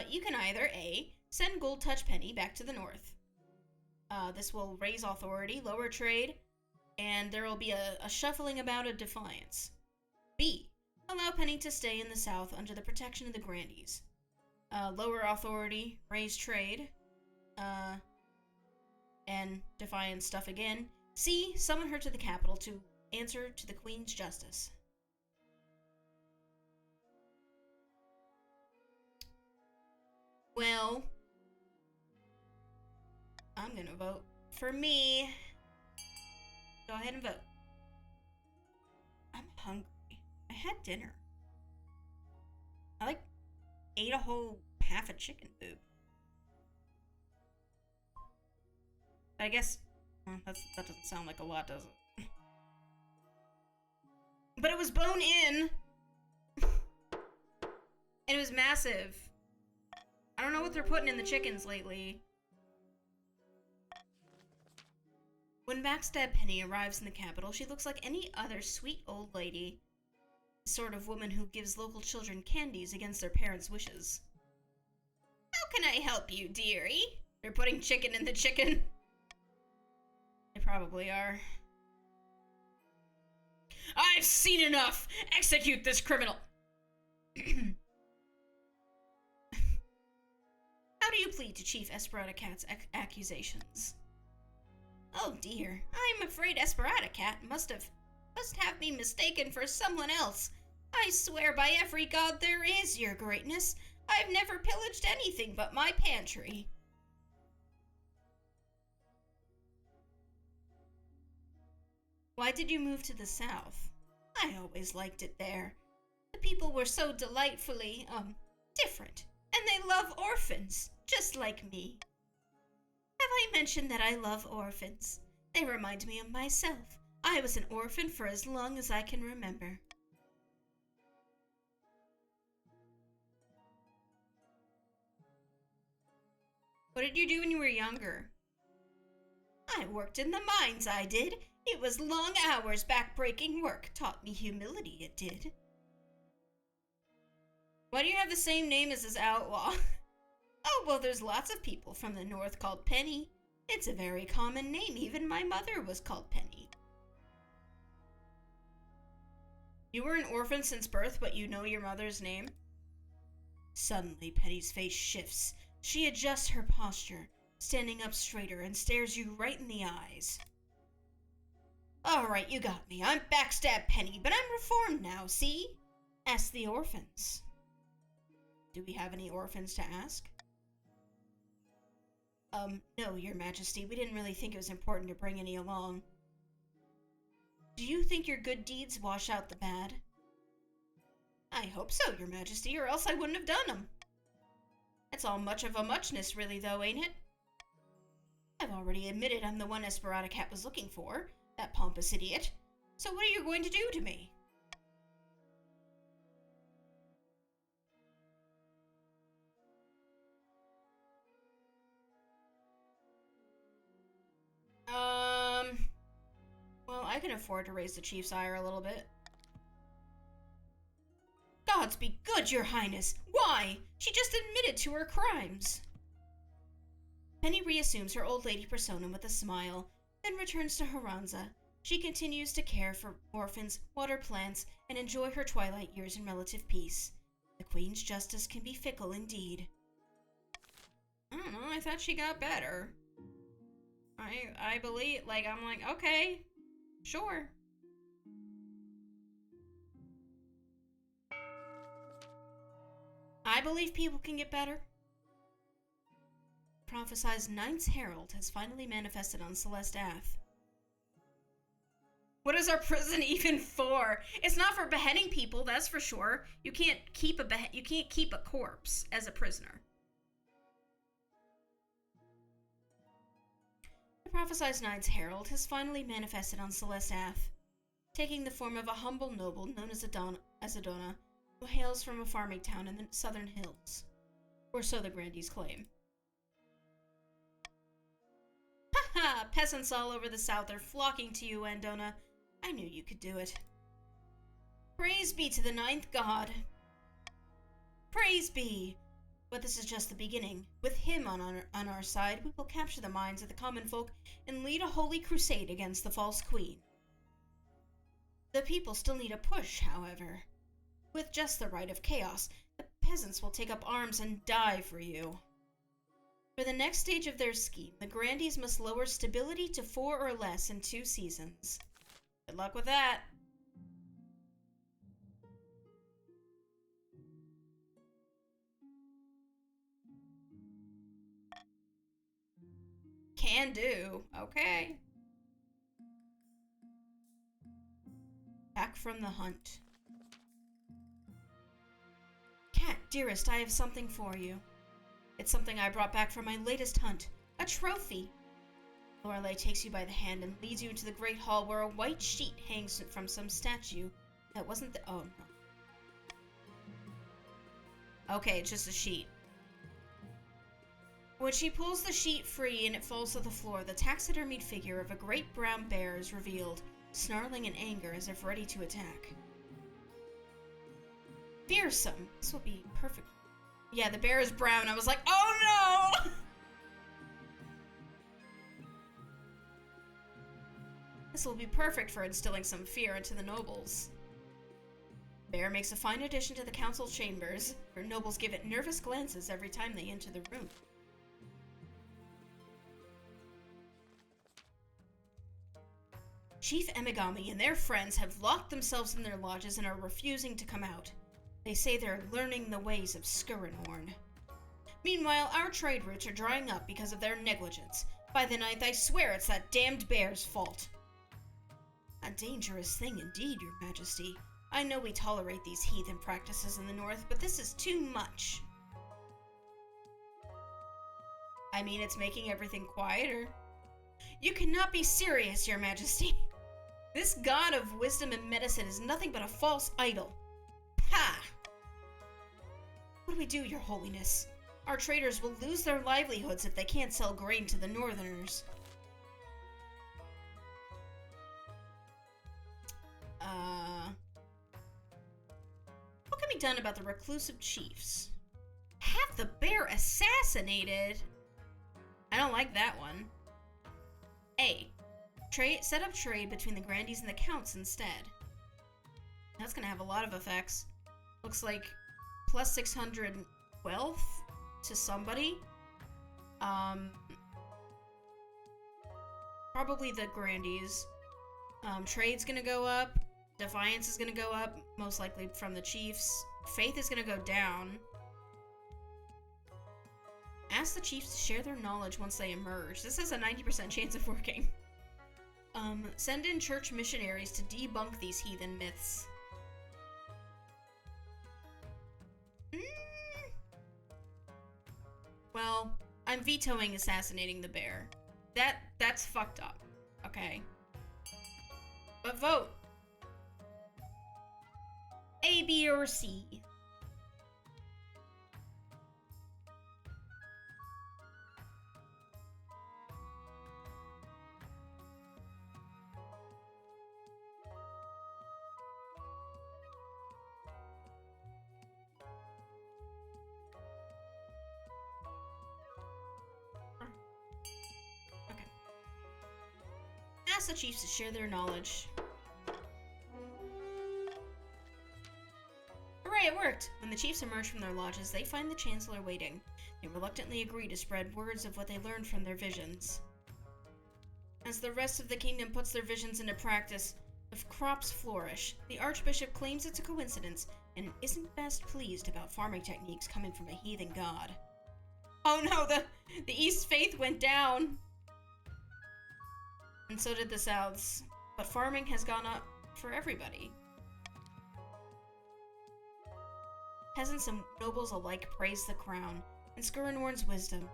You can either A. Send Gold Touch Penny back to the north. This will raise authority, lower trade, and there will be a shuffling about of defiance. B. Allow Penny to stay in the south under the protection of the Grandees. Lower authority, raise trade, and defiance stuff again. C. Summon her to the capital to answer to the Queen's justice. Well, I'm gonna vote for me. Go ahead and vote. I'm hungry. I had dinner. I ate a whole half a chicken boob. But I guess that doesn't sound like a lot, does it? But it was bone in, and it was massive. I don't know what they're putting in the chickens lately. When Backstab Penny arrives in the capital, she looks like any other sweet old lady. The sort of woman who gives local children candies against their parents' wishes. How can I help you, dearie? They're putting chicken in the chicken. They probably are. I've seen enough! Execute this criminal! How do you plead to Chief Esperatacat's accusations? Oh dear, I'm afraid Esperatacat must have me mistaken for someone else. I swear by every god there is, your greatness, I've never pillaged anything but my pantry. Why did you move to the south? I always liked it there. The people were so delightfully, different. And they love orphans, just like me. Have I mentioned that I love orphans? They remind me of myself. I was an orphan for as long as I can remember. What did you do when you were younger? I worked in the mines, I did. It was long hours, back-breaking work. Taught me humility, it did. Why do you have the same name as this outlaw? Oh, well, there's lots of people from the north called Penny. It's a very common name. Even my mother was called Penny. You were an orphan since birth, but you know your mother's name? Suddenly, Penny's face shifts. She adjusts her posture, standing up straighter, and stares you right in the eyes. Alright, you got me. I'm Backstab Penny, but I'm reformed now, see? Ask the orphans. Do we have any orphans to ask? No, Your Majesty. We didn't really think it was important to bring any along. Do you think your good deeds wash out the bad? I hope so, Your Majesty, or else I wouldn't have done them. It's all much of a muchness, really, though, ain't it? I've already admitted I'm the one Cat was looking for, that pompous idiot. So what are you going to do to me? Well, I can afford to raise the chief's ire a little bit. Gods be good, Your Highness! Why? She just admitted to her crimes! Penny reassumes her old lady persona with a smile, then returns to Haranza. She continues to care for orphans, water plants, and enjoy her twilight years in relative peace. The Queen's justice can be fickle indeed. I don't know, I thought she got better. I believe, I'm like, okay, sure. I believe people can get better. Prophesized Ninth's Herald has finally manifested on Celeste Ath. What is our prison even for? It's not for beheading people, that's for sure. You can't keep a corpse as a prisoner. The prophesized Ninth's Herald has finally manifested on Celeste Ath, taking the form of a humble noble known as Adona, who hails from a farming town in the southern hills, or so the grandees claim. Ha! Peasants all over the south are flocking to you, Andona. I knew you could do it. Praise be to the Ninth God. Praise be! But this is just the beginning. With him on our side, we will capture the minds of the common folk and lead a holy crusade against the false queen. The people still need a push, however. With just the right of chaos, the peasants will take up arms and die for you. For the next stage of their scheme, the grandees must lower stability to 4 or less in 2 seasons. Good luck with that. Can do. Okay. Back from the hunt. Cat, dearest, I have something for you. It's something I brought back from my latest hunt. A trophy. Lorelei takes you by the hand and leads you into the great hall where a white sheet hangs from some statue. That wasn't the— oh, no. Okay, it's just a sheet. When she pulls the sheet free and it falls to the floor, the taxidermied figure of a great brown bear is revealed, snarling in anger as if ready to attack. Fearsome. This will be perfect. Yeah, the bear is brown. I was like, oh no! This will be perfect for instilling some fear into the nobles. Bear makes a fine addition to the council chambers, where nobles give it nervous glances every time they enter the room. Chief Emigami and their friends have locked themselves in their lodges and are refusing to come out. They say they're learning the ways of Skurrenhorn. Meanwhile, our trade routes are drying up because of their negligence. By the 9th, I swear it's that damned bear's fault. A dangerous thing indeed, Your Majesty. I know we tolerate these heathen practices in the north, but this is too much. I mean, it's making everything quieter. You cannot be serious, Your Majesty. This god of wisdom and medicine is nothing but a false idol. Ha! What do we do, Your Holiness? Our traders will lose their livelihoods if they can't sell grain to the northerners. What can be done about the reclusive chiefs? Have the bear assassinated? I don't like that one. A. Set up trade between the grandees and the counts instead. That's gonna have a lot of effects. Looks like plus 600 wealth to somebody. Probably the grandees. Trade's gonna go up. Defiance is gonna go up, most likely from the Chiefs. Faith is gonna go down. Ask the Chiefs to share their knowledge once they emerge. This has a 90% chance of working. Send in church missionaries to debunk these heathen myths. Well, I'm vetoing assassinating the bear. That's fucked up. Okay. But vote. A, B, or C. Okay. Ask the Chiefs to share their knowledge. Hooray, it worked! When the Chiefs emerge from their lodges, they find the Chancellor waiting. They reluctantly agree to spread words of what they learned from their visions. As the rest of the kingdom puts their visions into practice, the crops flourish. The Archbishop claims it's a coincidence and isn't best pleased about farming techniques coming from a heathen god. Oh no, the East faith went down! And so did the South's. But farming has gone up for everybody. Peasants and nobles alike praise the crown and Skurinwarn's wisdom.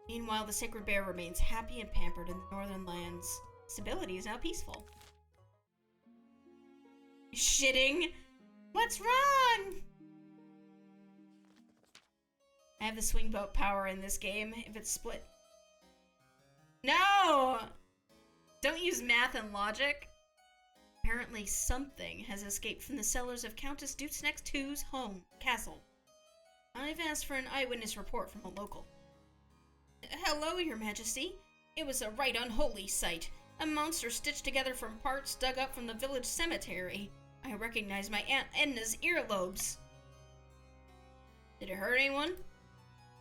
Meanwhile, the sacred bear remains happy and pampered in the northern lands. Stability is now peaceful. Shitting? What's wrong? I have the swing vote power in this game if it's split. No! Don't use math and logic. Apparently something has escaped from the cellars of Countess Dutsneck II's home, castle. I've asked for an eyewitness report from a local. Hello, Your Majesty. It was a right unholy sight. A monster stitched together from parts dug up from the village cemetery. I recognize my Aunt Edna's earlobes. Did it hurt anyone?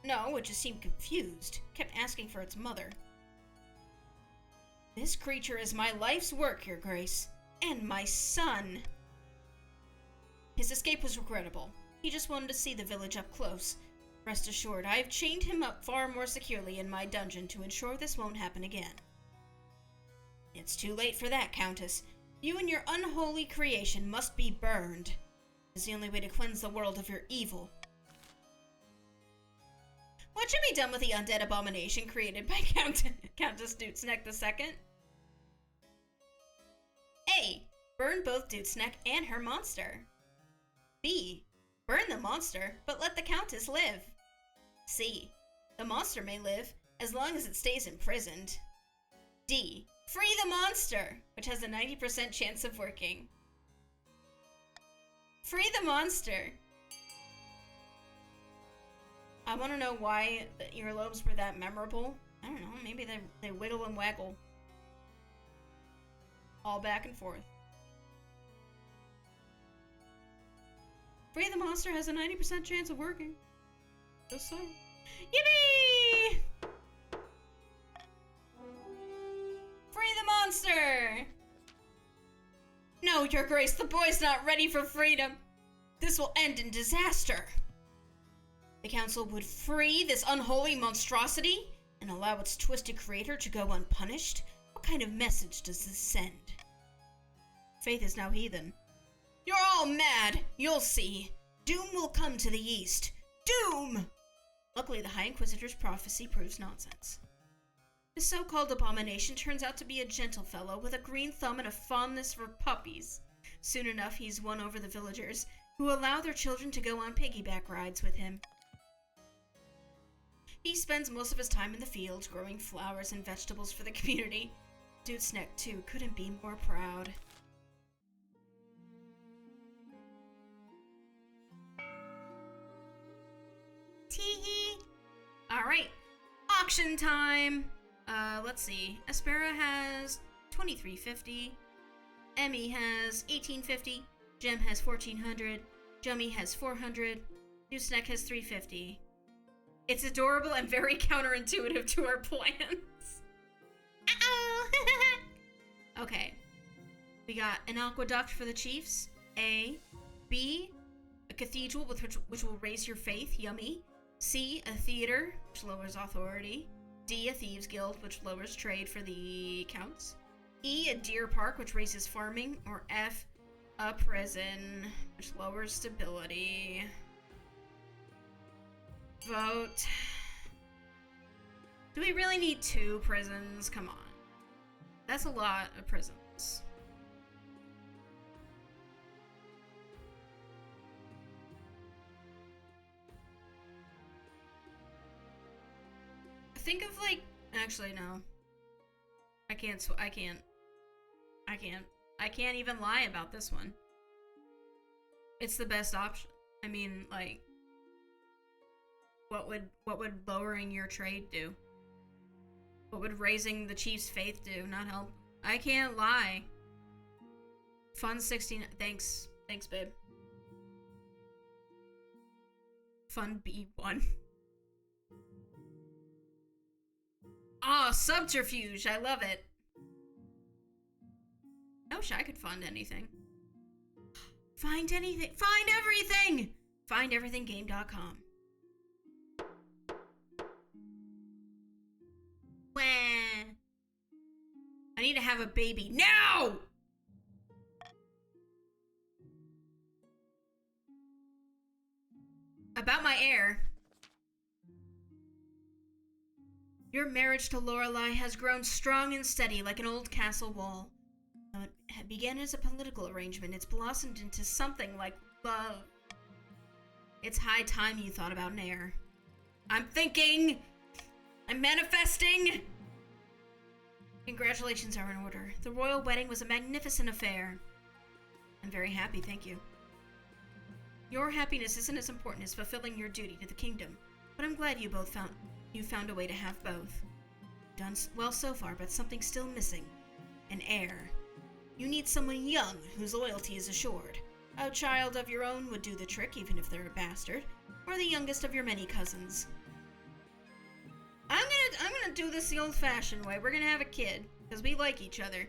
No, it just seemed confused. Kept asking for its mother. This creature is my life's work, Your Grace. And my son. His escape was regrettable. He just wanted to see the village up close. Rest assured, I have chained him up far more securely in my dungeon to ensure this won't happen again. It's too late for that, Countess. You and your unholy creation must be burned. It's the only way to cleanse the world of your evil. What should be done with the undead abomination created by Countess Dutsneck II? A. Burn both Dutsneck and her monster. B. Burn the monster, but let the Countess live. C. The monster may live, as long as it stays imprisoned. D. Free the monster, which has a 90% chance of working. Free the monster. I want to know why the earlobes were that memorable. I don't know, maybe they wiggle and waggle. All back and forth. Free the monster has a 90% chance of working. Just so. Yippee! Free the monster! No, Your Grace, the boy's not ready for freedom. This will end in disaster. The council would free this unholy monstrosity and allow its twisted creator to go unpunished? What kind of message does this send? Faith is now heathen. You're all mad! You'll see. Doom will come to the east. Doom! Luckily, the High Inquisitor's prophecy proves nonsense. The so-called abomination turns out to be a gentle fellow with a green thumb and a fondness for puppies. Soon enough, he's won over the villagers, who allow their children to go on piggyback rides with him. He spends most of his time in the fields, growing flowers and vegetables for the community. Dutsneck, too, couldn't be more proud. Tee-hee! Alright, auction time! Let's see. Aspera has $23.50. Emmy has $18.50. Jem has $1,400. Jummy has $400. Dutsneck has $3.50. It's adorable and very counterintuitive to our plans. Uh-oh! Okay. We got an aqueduct for the chiefs. A. B. A cathedral which will raise your faith. Yummy. C. A theater, which lowers authority. D. A thieves guild, which lowers trade for the counts. E. A deer park, which raises farming. Or F. A prison, which lowers stability. Vote. Do we really need 2 prisons? Come on. That's a lot of prisons. Think of like, actually no. I can't even lie about this one. It's the best option. I mean, like, what would lowering your trade do? What would raising the chief's faith do? Not help. I can't lie. Fun 69. Thanks, babe. Fun B1. Oh, subterfuge. I love it. I wish I could fund anything. Find anything. Find everything. FindEverythingGame.com. Wah. I need to have a baby now. About my heir. Your marriage to Lorelei has grown strong and steady like an old castle wall. Though it began as a political arrangement, it's blossomed into something like love. It's high time you thought about an heir. I'm thinking! I'm manifesting! Congratulations are in order. The royal wedding was a magnificent affair. I'm very happy, thank you. Your happiness isn't as important as fulfilling your duty to the kingdom, but I'm glad you found a way to have both. Done well so far, but something's still missing. An heir. You need someone young, whose loyalty is assured. A child of your own would do the trick, even if they're a bastard, or the youngest of your many cousins. I'm gonna do this the old-fashioned way. We're gonna have a kid, because we like each other.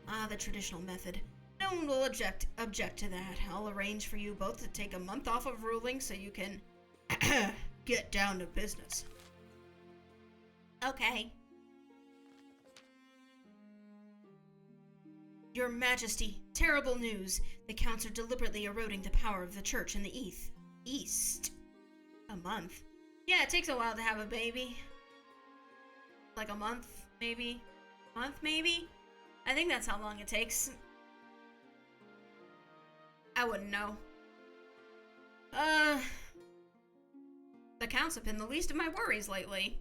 Ah, the traditional method. No one will object to that. I'll arrange for you both to take a month off of ruling so you can get down to business. Okay. Your Majesty, terrible news. The counts are deliberately eroding the power of the church in the East. A month? Yeah, it takes a while to have a baby. Like a month, maybe? Month, maybe? I think that's how long it takes. I wouldn't know. The counts have been the least of my worries lately.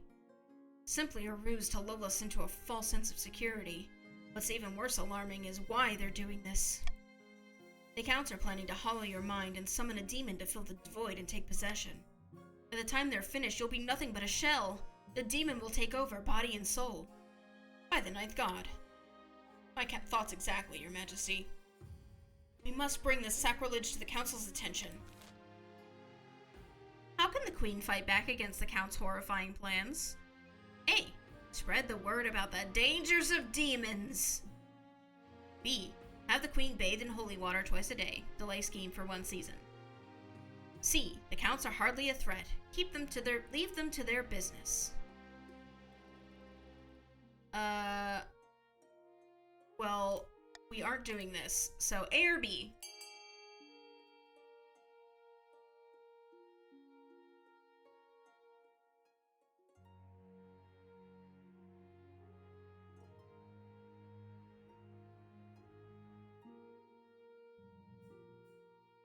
Simply a ruse to lull us into a false sense of security. What's even worse alarming is why they're doing this. The counts are planning to hollow your mind and summon a demon to fill the void and take possession. By the time they're finished, you'll be nothing but a shell. The demon will take over, body and soul. By the ninth god. My thoughts exactly, Your Majesty. We must bring this sacrilege to the council's attention. How can the queen fight back against the count's horrifying plans? A. Spread the word about the dangers of demons. B. Have the queen bathe in holy water twice a day. Delay scheme for 1 season. C. The counts are hardly a threat. Leave them to their business. Well, we aren't doing this, so A or B?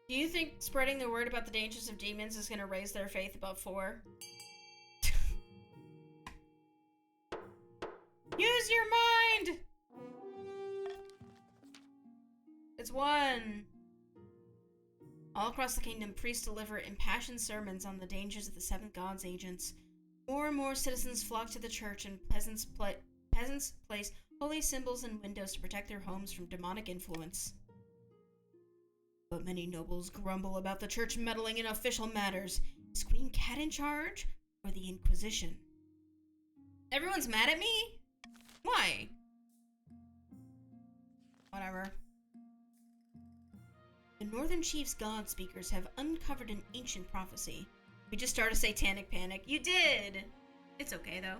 Do you think spreading the word about the dangers of demons is going to raise their faith above 4? Use your mind! It's 1. All across the kingdom, priests deliver impassioned sermons on the dangers of the 7 gods' agents. More and more citizens flock to the church, and peasants place holy symbols in windows to protect their homes from demonic influence. But many nobles grumble about the church meddling in official matters. Is Queen Cat in charge? Or the Inquisition? Everyone's mad at me? Why? Whatever. Northern Chief's God Speakers have uncovered an ancient prophecy. We just started a satanic panic. You did! It's okay, though.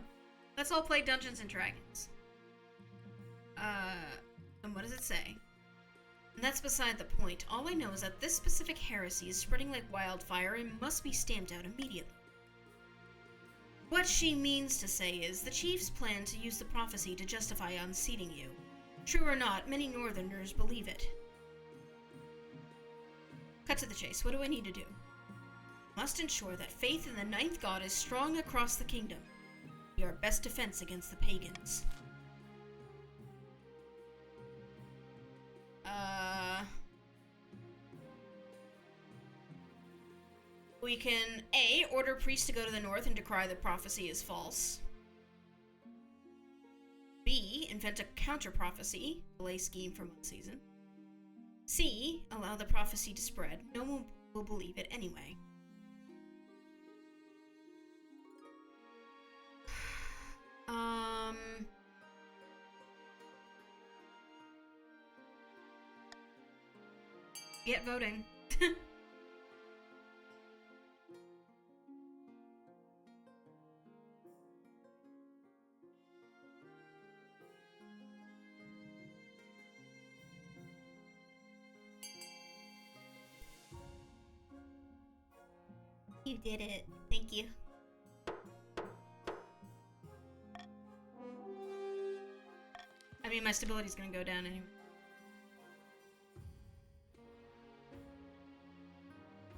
Let's all play Dungeons and Dragons. And what does it say? And that's beside the point. All I know is that this specific heresy is spreading like wildfire and must be stamped out immediately. What she means to say is, the Chiefs plan to use the prophecy to justify unseating you. True or not, many Northerners believe it. Cut to the chase. What do I need to do? Must ensure that faith in the ninth god is strong across the kingdom. Be our best defense against the pagans. We can A, order priests to go to the north and decry the prophecy as false. B, invent a counter-prophecy, delay scheme for 1 season. C, allow the prophecy to spread. No one will believe it anyway. Get voting. You did it. Thank you. I mean, my stability's gonna go down anyway.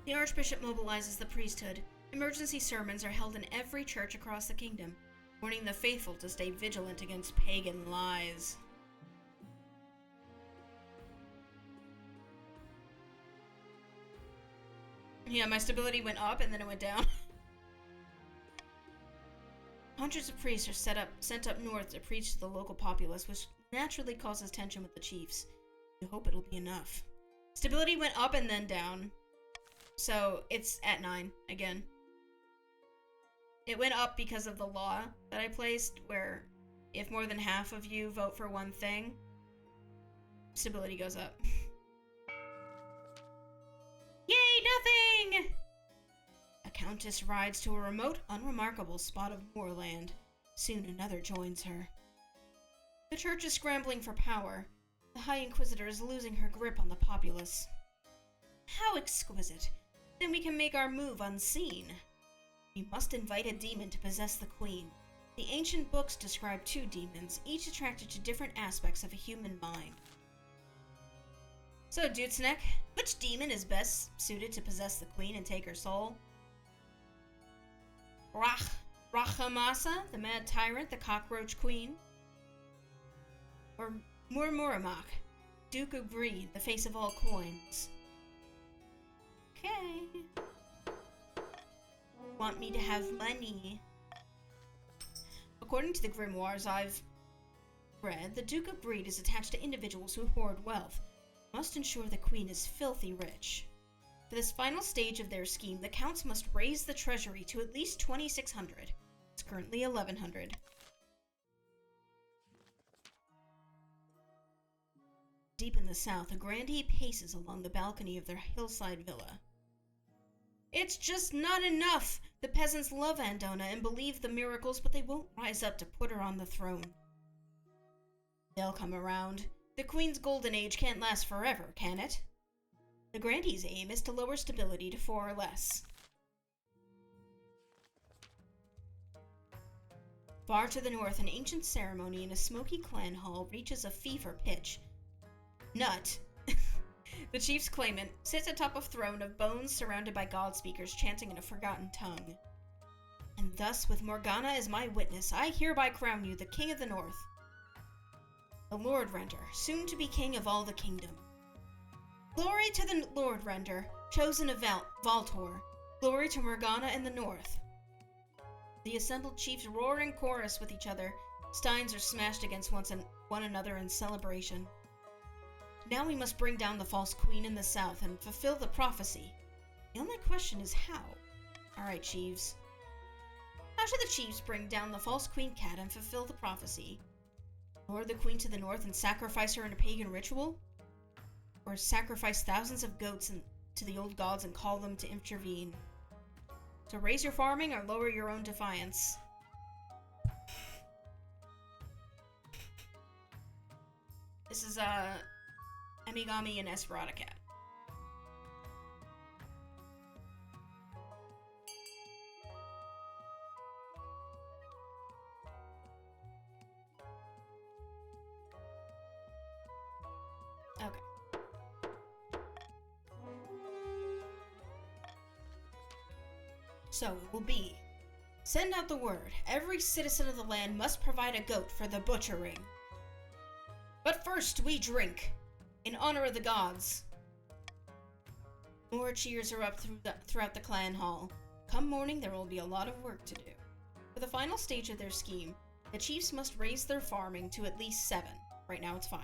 The Archbishop mobilizes the priesthood. Emergency sermons are held in every church across the kingdom, warning the faithful to stay vigilant against pagan lies. Yeah, my stability went up and then it went down. Hundreds of priests are sent up north to preach to the local populace, which naturally causes tension with the chiefs. You hope it'll be enough. Stability went up and then down. So it's at 9 again. It went up because of the law that I placed, where if more than half of you vote for one thing, stability goes up. Yay, nothing! A countess rides to a remote, unremarkable spot of moorland. Soon another joins her. The church is scrambling for power. The High Inquisitor is losing her grip on the populace. How exquisite! Then we can make our move unseen. We must invite a demon to possess the queen. The ancient books describe 2 demons, each attracted to different aspects of a human mind. So, Dudesneck, which demon is best suited to possess the queen and take her soul? Rachamasa, the mad tyrant, the cockroach queen? Or Murmuramak, Duke of Greed, the face of all coins? Okay. Want me to have money? According to the grimoires I've read, the Duke of Greed is attached to individuals who hoard wealth. Must ensure the queen is filthy rich. For this final stage of their scheme, the counts must raise the treasury to at least 2,600. It's currently 1,100. Deep in the south, a grandee paces along the balcony of their hillside villa. It's just not enough! The peasants love Andona and believe the miracles, but they won't rise up to put her on the throne. They'll come around. The Queen's golden age can't last forever, can it? The grandee's aim is to lower stability to 4 or less. Far to the north, an ancient ceremony in a smoky clan hall reaches a fever pitch. Nut, the chief's claimant, sits atop a throne of bones surrounded by god speakers chanting in a forgotten tongue. And thus, with Morgana as my witness, I hereby crown you the King of the North. The Lord Render, soon to be king of all the kingdom. Glory to the Lord Render, chosen of Valtor. Glory to Morgana in the north. The assembled chiefs roar in chorus with each other. Steins are smashed against one another in celebration. Now we must bring down the false queen in the south and fulfill the prophecy. The only question is how. Alright, chiefs. How should the chiefs bring down the false queen cat and fulfill the prophecy? Lure the queen to the north and sacrifice her in a pagan ritual? or sacrifice thousands of goats to the old gods and call them to intervene. So raise your farming or lower your own defiance. This is Emigami and Esperata Cat. Okay. So it will be, send out the word. Every citizen of the land must provide a goat for the butchering. But first we drink, in honor of the gods. More cheers are up throughout the clan hall. Come morning, there will be a lot of work to do. For the final stage of their scheme, the chiefs must raise their farming to at least 7. Right now it's 5.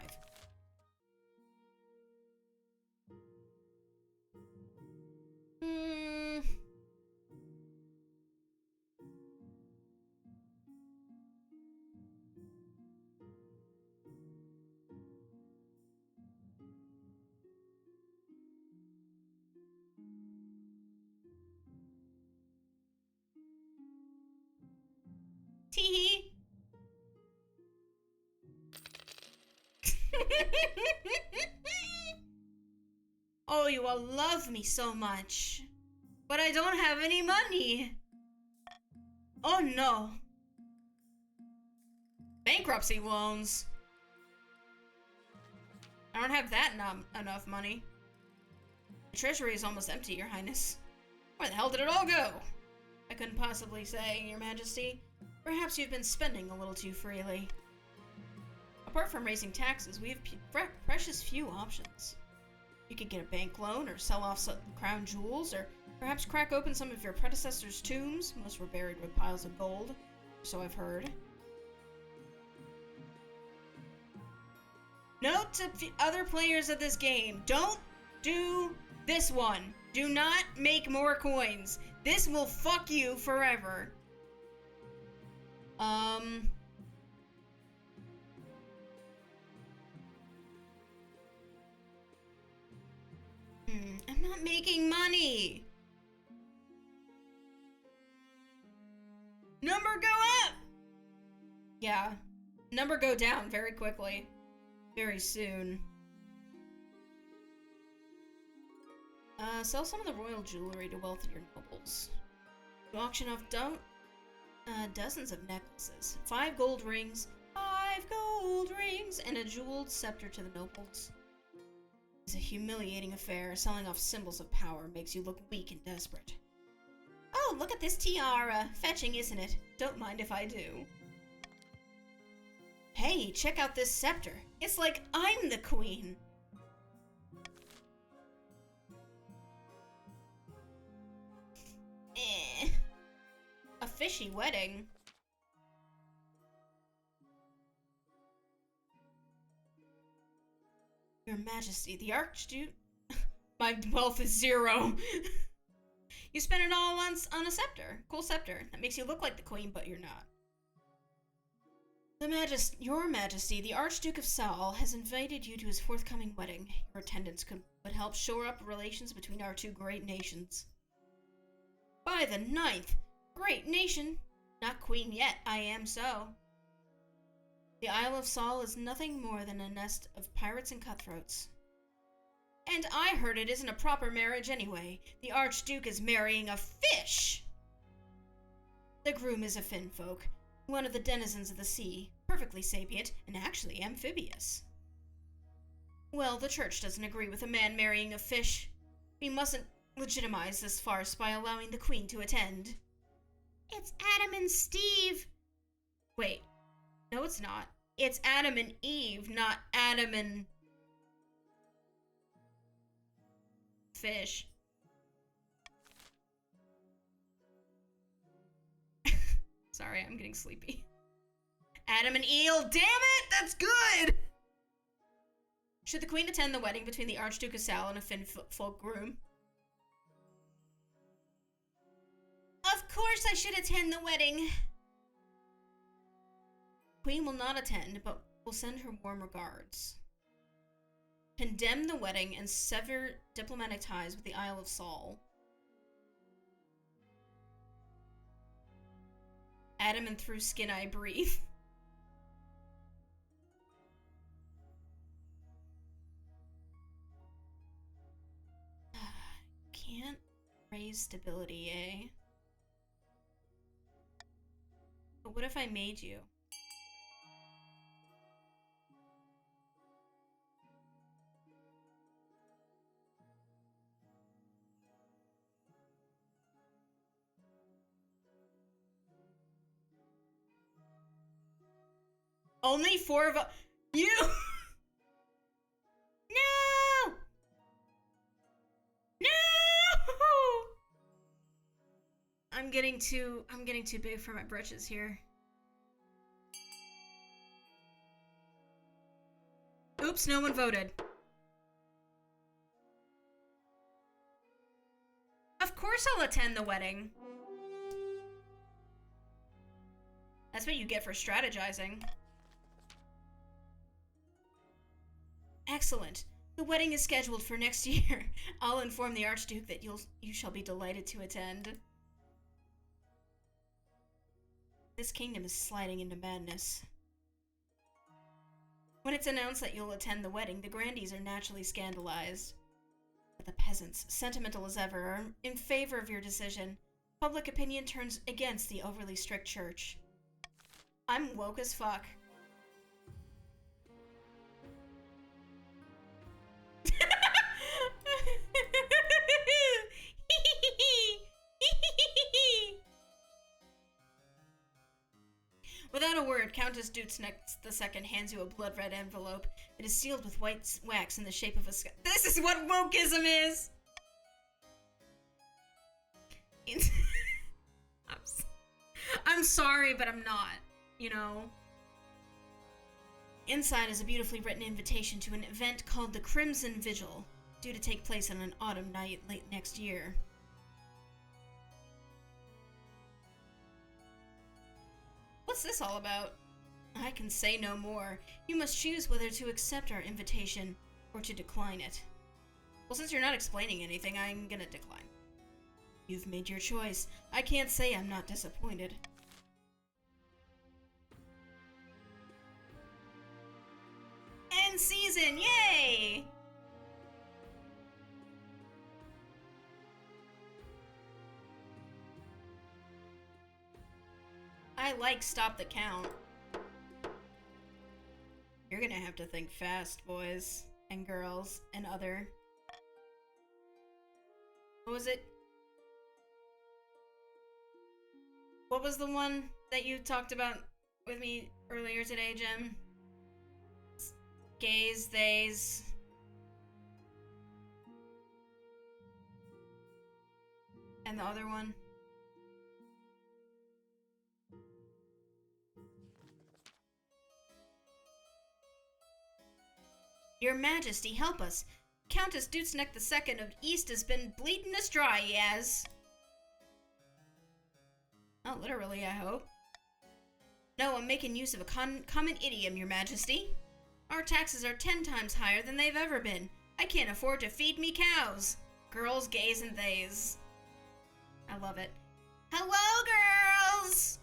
Tee-hee! Oh, you all love me so much. But I don't have any money. Oh no. Bankruptcy loans. I don't have that enough money. The treasury is almost empty, Your Highness. Where the hell did it all go? I couldn't possibly say, Your Majesty. Perhaps you've been spending a little too freely. Apart from raising taxes, we have precious few options. You could get a bank loan, or sell off some crown jewels, or perhaps crack open some of your predecessors' tombs. Most were buried with piles of gold, so I've heard. Note to other players of this game, don't do this one. Do not make more coins. This will fuck you forever. I'm not making money. Number go up! Yeah, number go down very quickly. Very soon. Sell some of the royal jewelry to wealthier nobles. You auction off dozens of necklaces. 5 gold rings. 5 gold rings! And a jeweled scepter to the nobles. It's a humiliating affair. Selling off symbols of power makes you look weak and desperate. Oh, look at this tiara. Fetching, isn't it? Don't mind if I do. Hey, check out this scepter. It's like I'm the queen. A fishy wedding. Your Majesty, the Archduke... My wealth is 0. You spent it all on a scepter. Cool scepter. That makes you look like the queen, but you're not. Your Majesty, the Archduke of Saul has invited you to his forthcoming wedding. Your attendance would help shore up relations between our 2 great nations. By the 9th, great nation. Not queen yet, I am so. The Isle of Saul is nothing more than a nest of pirates and cutthroats. And I heard it isn't a proper marriage anyway. The Archduke is marrying a fish! The groom is a finfolk, one of the denizens of the sea, perfectly sapient, and actually amphibious. Well, the church doesn't agree with a man marrying a fish. We mustn't legitimize this farce by allowing the queen to attend. It's Adam and Steve. Wait. No, it's not. It's Adam and Eve, not Adam and... fish. Sorry, I'm getting sleepy. Adam and Eel, damn it! That's good! Should the queen attend the wedding between the Archduke of Sal and a Finfolk groom? Of course I should attend the wedding! Queen will not attend, but will send her warm regards. Condemn the wedding and sever diplomatic ties with the Isle of Saul. Adam and through skin I breathe. Can't raise stability, eh? But what if I made you? Only 4 of you. No. No. I'm getting too big for my britches here. Oops, no one voted. Of course I'll attend the wedding. That's what you get for strategizing. Excellent. The wedding is scheduled for next year. I'll inform the Archduke that you shall be delighted to attend. This kingdom is sliding into madness. When it's announced that you'll attend the wedding, the grandees are naturally scandalized. But the peasants, sentimental as ever, are in favor of your decision. Public opinion turns against the overly strict church. I'm woke as fuck. Without a word, Countess Dutznek II hands you a blood-red envelope. It is sealed with white wax in the shape of a sky. This is what wokeism is! I'm sorry, but I'm not, you know? Inside is a beautifully written invitation to an event called the Crimson Vigil, due to take place on an autumn night late next year. What's this all about? I can say no more. You must choose whether to accept our invitation or to decline it. Well, since you're not explaining anything, I'm gonna decline. You've made your choice. I can't say I'm not disappointed. End season! Yay! I like stop the count. You're gonna have to think fast, boys and girls and other. What was it? What was the one that you talked about with me earlier today, Jim? Gays, theys. And the other one? Your Majesty, help us. Countess Dutznek II of East has been bleeding us dry, he has. Not literally, I hope. No, I'm making use of a common idiom, Your Majesty. Our taxes are 10 times higher than they've ever been. I can't afford to feed me cows. Girls, gays, and theys. I love it. Hello, girls!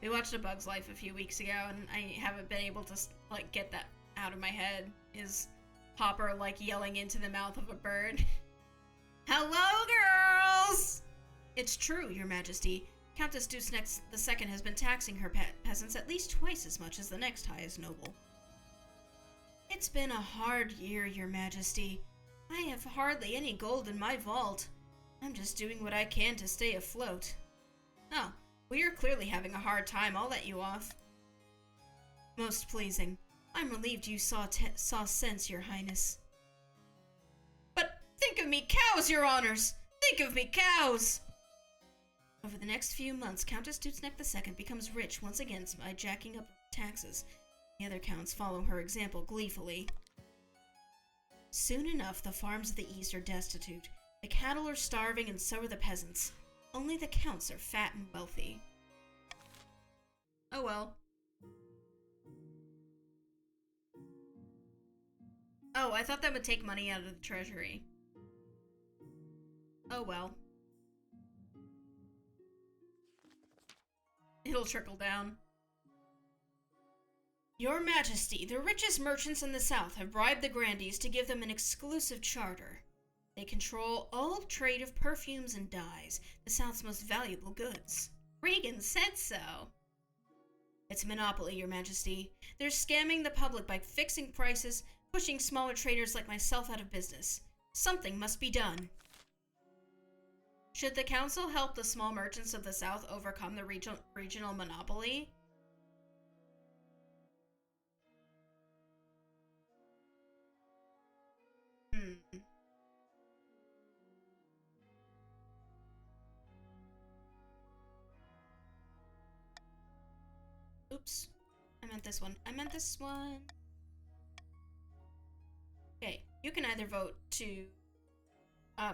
We watched A Bug's Life a few weeks ago, and I haven't been able to, like, get that out of my head. Is Hopper, like, yelling into the mouth of a bird. Hello, girls! It's true, Your Majesty. Countess Dutznek II has been taxing her peasants at least twice as much as the next highest noble. It's been a hard year, Your Majesty. I have hardly any gold in my vault. I'm just doing what I can to stay afloat. Oh, well, you're clearly having a hard time. I'll let you off. Most pleasing. I'm relieved you saw sense, Your Highness. But think of me cows, Your Honors! Think of me cows! Over the next few months, Countess Dutznek II becomes rich once again by jacking up taxes. The other counts follow her example gleefully. Soon enough, the farms of the East are destitute. The cattle are starving and so are the peasants. Only the counts are fat and wealthy. Oh well. Oh, I thought that would take money out of the treasury. Oh well. It'll trickle down. Your Majesty, the richest merchants in the South have bribed the Grandees to give them an exclusive charter. They control all trade of perfumes and dyes, the South's most valuable goods. Regan said so. It's a monopoly, Your Majesty. They're scamming the public by fixing prices, pushing smaller traders like myself out of business. Something must be done. Should the council help the small merchants of the South overcome the regional monopoly? Oops. I meant this one. Okay, you can either vote to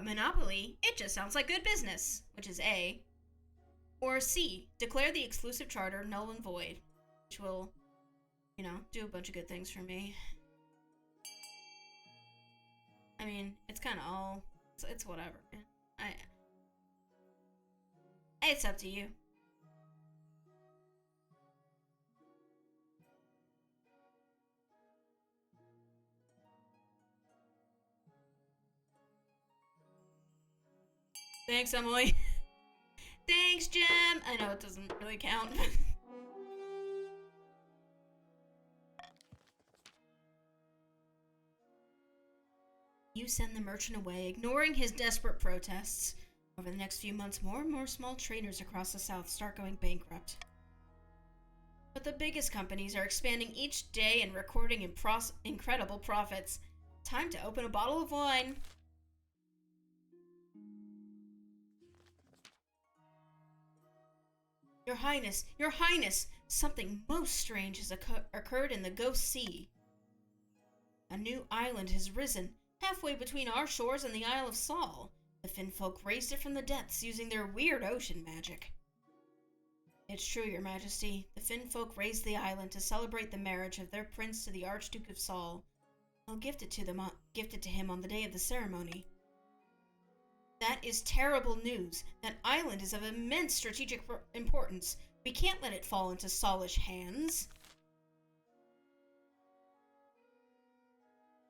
Monopoly, it just sounds like good business, which is A. Or C, declare the exclusive charter null and void, which will, do a bunch of good things for me. I mean, it's kind of all, it's whatever. It's up to you. Thanks, Emily. Thanks, Jem. I know it doesn't really count. You send the merchant away, ignoring his desperate protests. Over the next few months, more and more small traders across the South start going bankrupt. But the biggest companies are expanding each day and recording incredible profits. Time to open a bottle of wine. Your Highness, something most strange has occurred in the Ghost Sea. A new island has risen, halfway between our shores and the Isle of Sol. The Finfolk raised it from the depths using their weird ocean magic. It's true, Your Majesty. The Finfolk raised the island to celebrate the marriage of their prince to the Archduke of Sol. They'll gift it to him on the day of the ceremony. That is terrible news. That island is of immense strategic importance. We can't let it fall into Solish hands.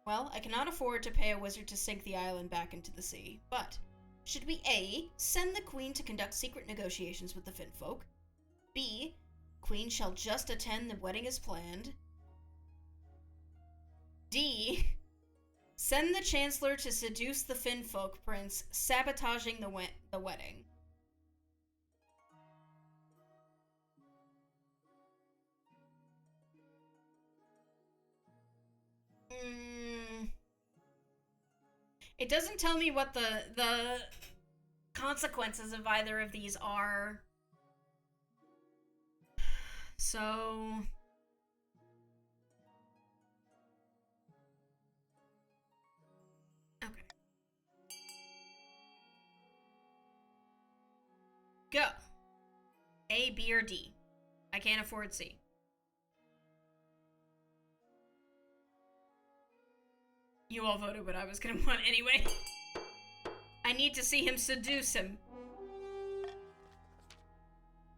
Well, I cannot afford to pay a wizard to sink the island back into the sea, but should we A, send the Queen to conduct secret negotiations with the Finfolk? B, Queen shall just attend the wedding as planned? D, send the Chancellor to seduce the Finfolk prince, sabotaging the wedding. It doesn't tell me what the consequences of either of these are. So okay. Go. A, B, or D. I can't afford C. You all voted what I was gonna want anyway. I need to see him seduce him.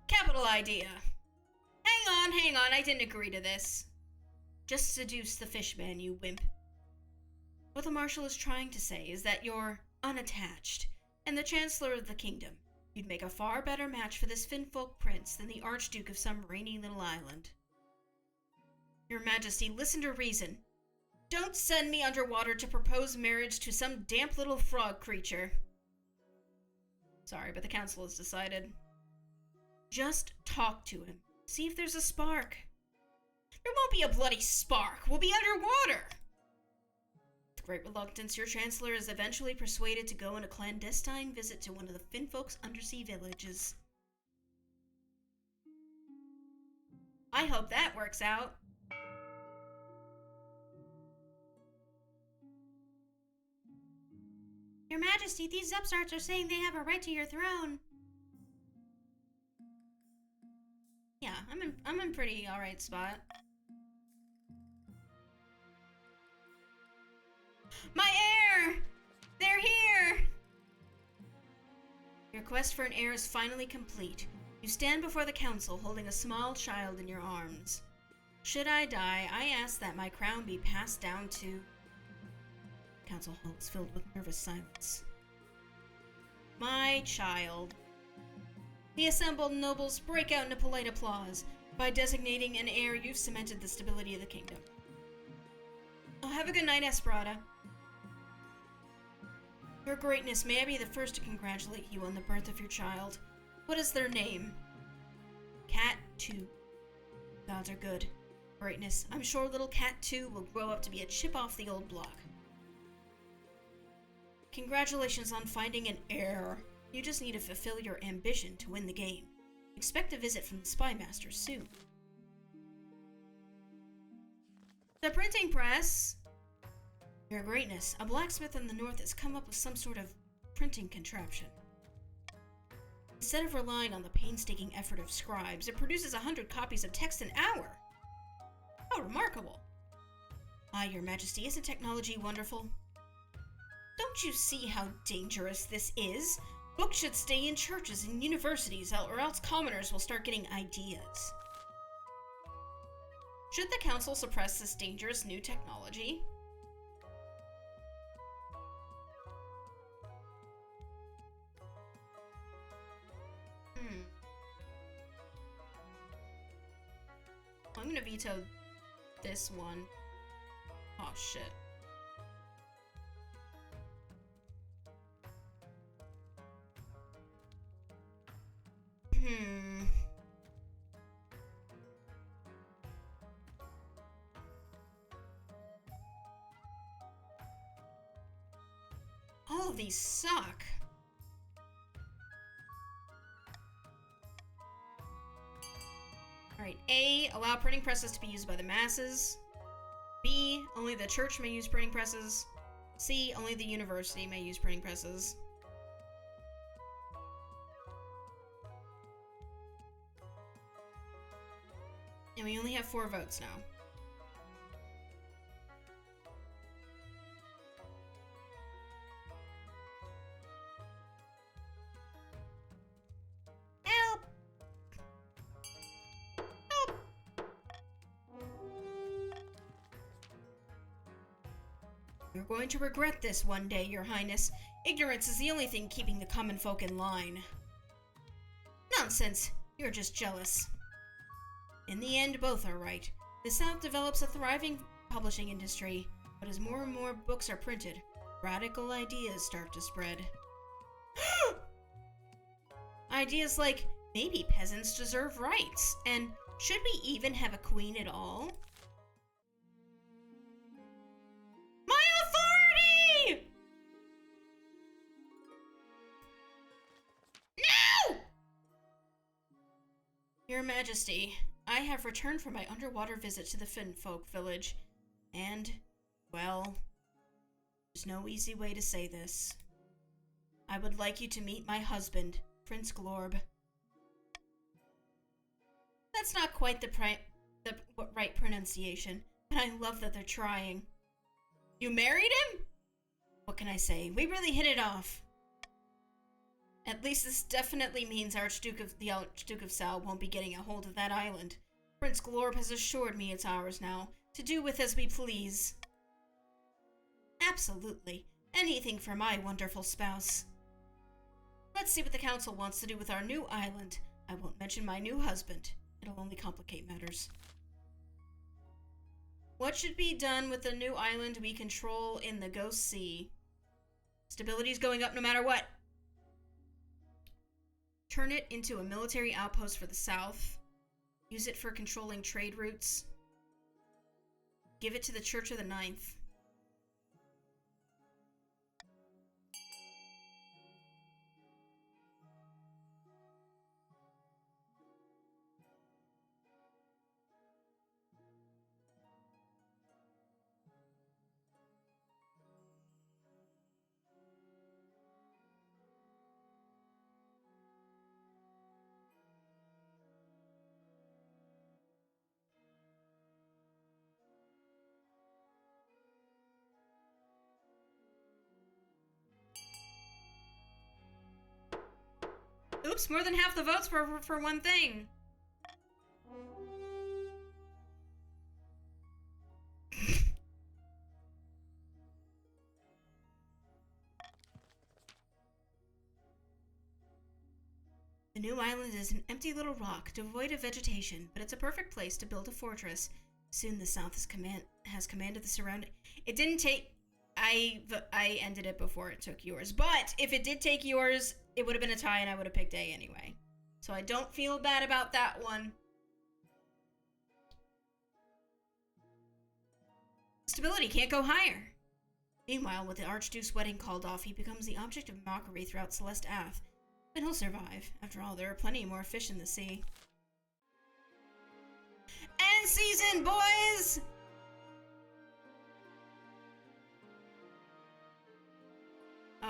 Capital idea. Hang on, I didn't agree to this. Just seduce the fishman, you wimp. What the Marshal is trying to say is that you're unattached, and the Chancellor of the Kingdom. You'd make a far better match for this Finfolk prince than the Archduke of some rainy little island. Your Majesty, listen to reason. Don't send me underwater to propose marriage to some damp little frog creature. Sorry, but the council has decided. Just talk to him. See if there's a spark. There won't be a bloody spark. We'll be underwater. With great reluctance, your Chancellor is eventually persuaded to go on a clandestine visit to one of the Finfolk's undersea villages. I hope that works out. Your Majesty, these upstarts are saying they have a right to your throne. Yeah, I'm in pretty alright spot. quest for an heir is finally complete. You stand before the council holding a small child in your arms. Should I die, I ask that my crown be passed down to... Council hall is filled with nervous silence. My child. The assembled nobles break out into polite applause. By designating an heir, you've cemented the stability of the kingdom. Oh, have a good night, Esperata. Your Greatness, may I be the first to congratulate you on the birth of your child. What is their name? Cat 2. Gods are good. Greatness, I'm sure little Cat 2 will grow up to be a chip off the old block. Congratulations on finding an heir. You just need to fulfill your ambition to win the game. Expect a visit from the Spy Master soon. The printing press! Your Greatness, a blacksmith in the north has come up with some sort of printing contraption. Instead of relying on the painstaking effort of scribes, it produces 100 copies of text an hour. How remarkable! Your Majesty, isn't technology wonderful? Don't you see how dangerous this is? Books should stay in churches and universities, or else commoners will start getting ideas. Should the council suppress this dangerous new technology? I'm gonna veto this one. Oh shit. All of these suck. Alright, A, allow printing presses to be used by the masses. B, only the church may use printing presses. C, only the university may use printing presses. And we only have 4 votes now. Help! Help! You're going to regret this one day, Your Highness. Ignorance is the only thing keeping the common folk in line. Nonsense! You're just jealous. In the end, both are right. The South develops a thriving publishing industry, but as more and more books are printed, radical ideas start to spread. Ideas like, maybe peasants deserve rights, and should we even have a queen at all? My authority! No! Your Majesty, I have returned from my underwater visit to the Finfolk village, and, well, there's no easy way to say this. I would like you to meet my husband, Prince Glorb. That's not quite the right pronunciation, but I love that they're trying. You married him? What can I say? We really hit it off. At least this definitely means the Archduke of Sal won't be getting a hold of that island. Prince Glorb has assured me it's ours now, to do with as we please. Absolutely. Anything for my wonderful spouse. Let's see what the council wants to do with our new island. I won't mention my new husband. It'll only complicate matters. What should be done with the new island we control in the Ghost Sea? Stability's going up no matter what. Turn it into a military outpost for the South. Use it for controlling trade routes. Give it to the Church of the Ninth. Oops, more than half the votes for one thing. The new island is an empty little rock, devoid of vegetation, but it's a perfect place to build a fortress. Soon the South has commanded the surrounding. It didn't take... I ended it before it took yours. But if it did take yours, it would have been a tie and I would have picked A anyway. So I don't feel bad about that one. Stability can't go higher. Meanwhile, with the Archduke's wedding called off, he becomes the object of mockery throughout Celeste Ath. But he'll survive. After all, there are plenty more fish in the sea. End season, boys!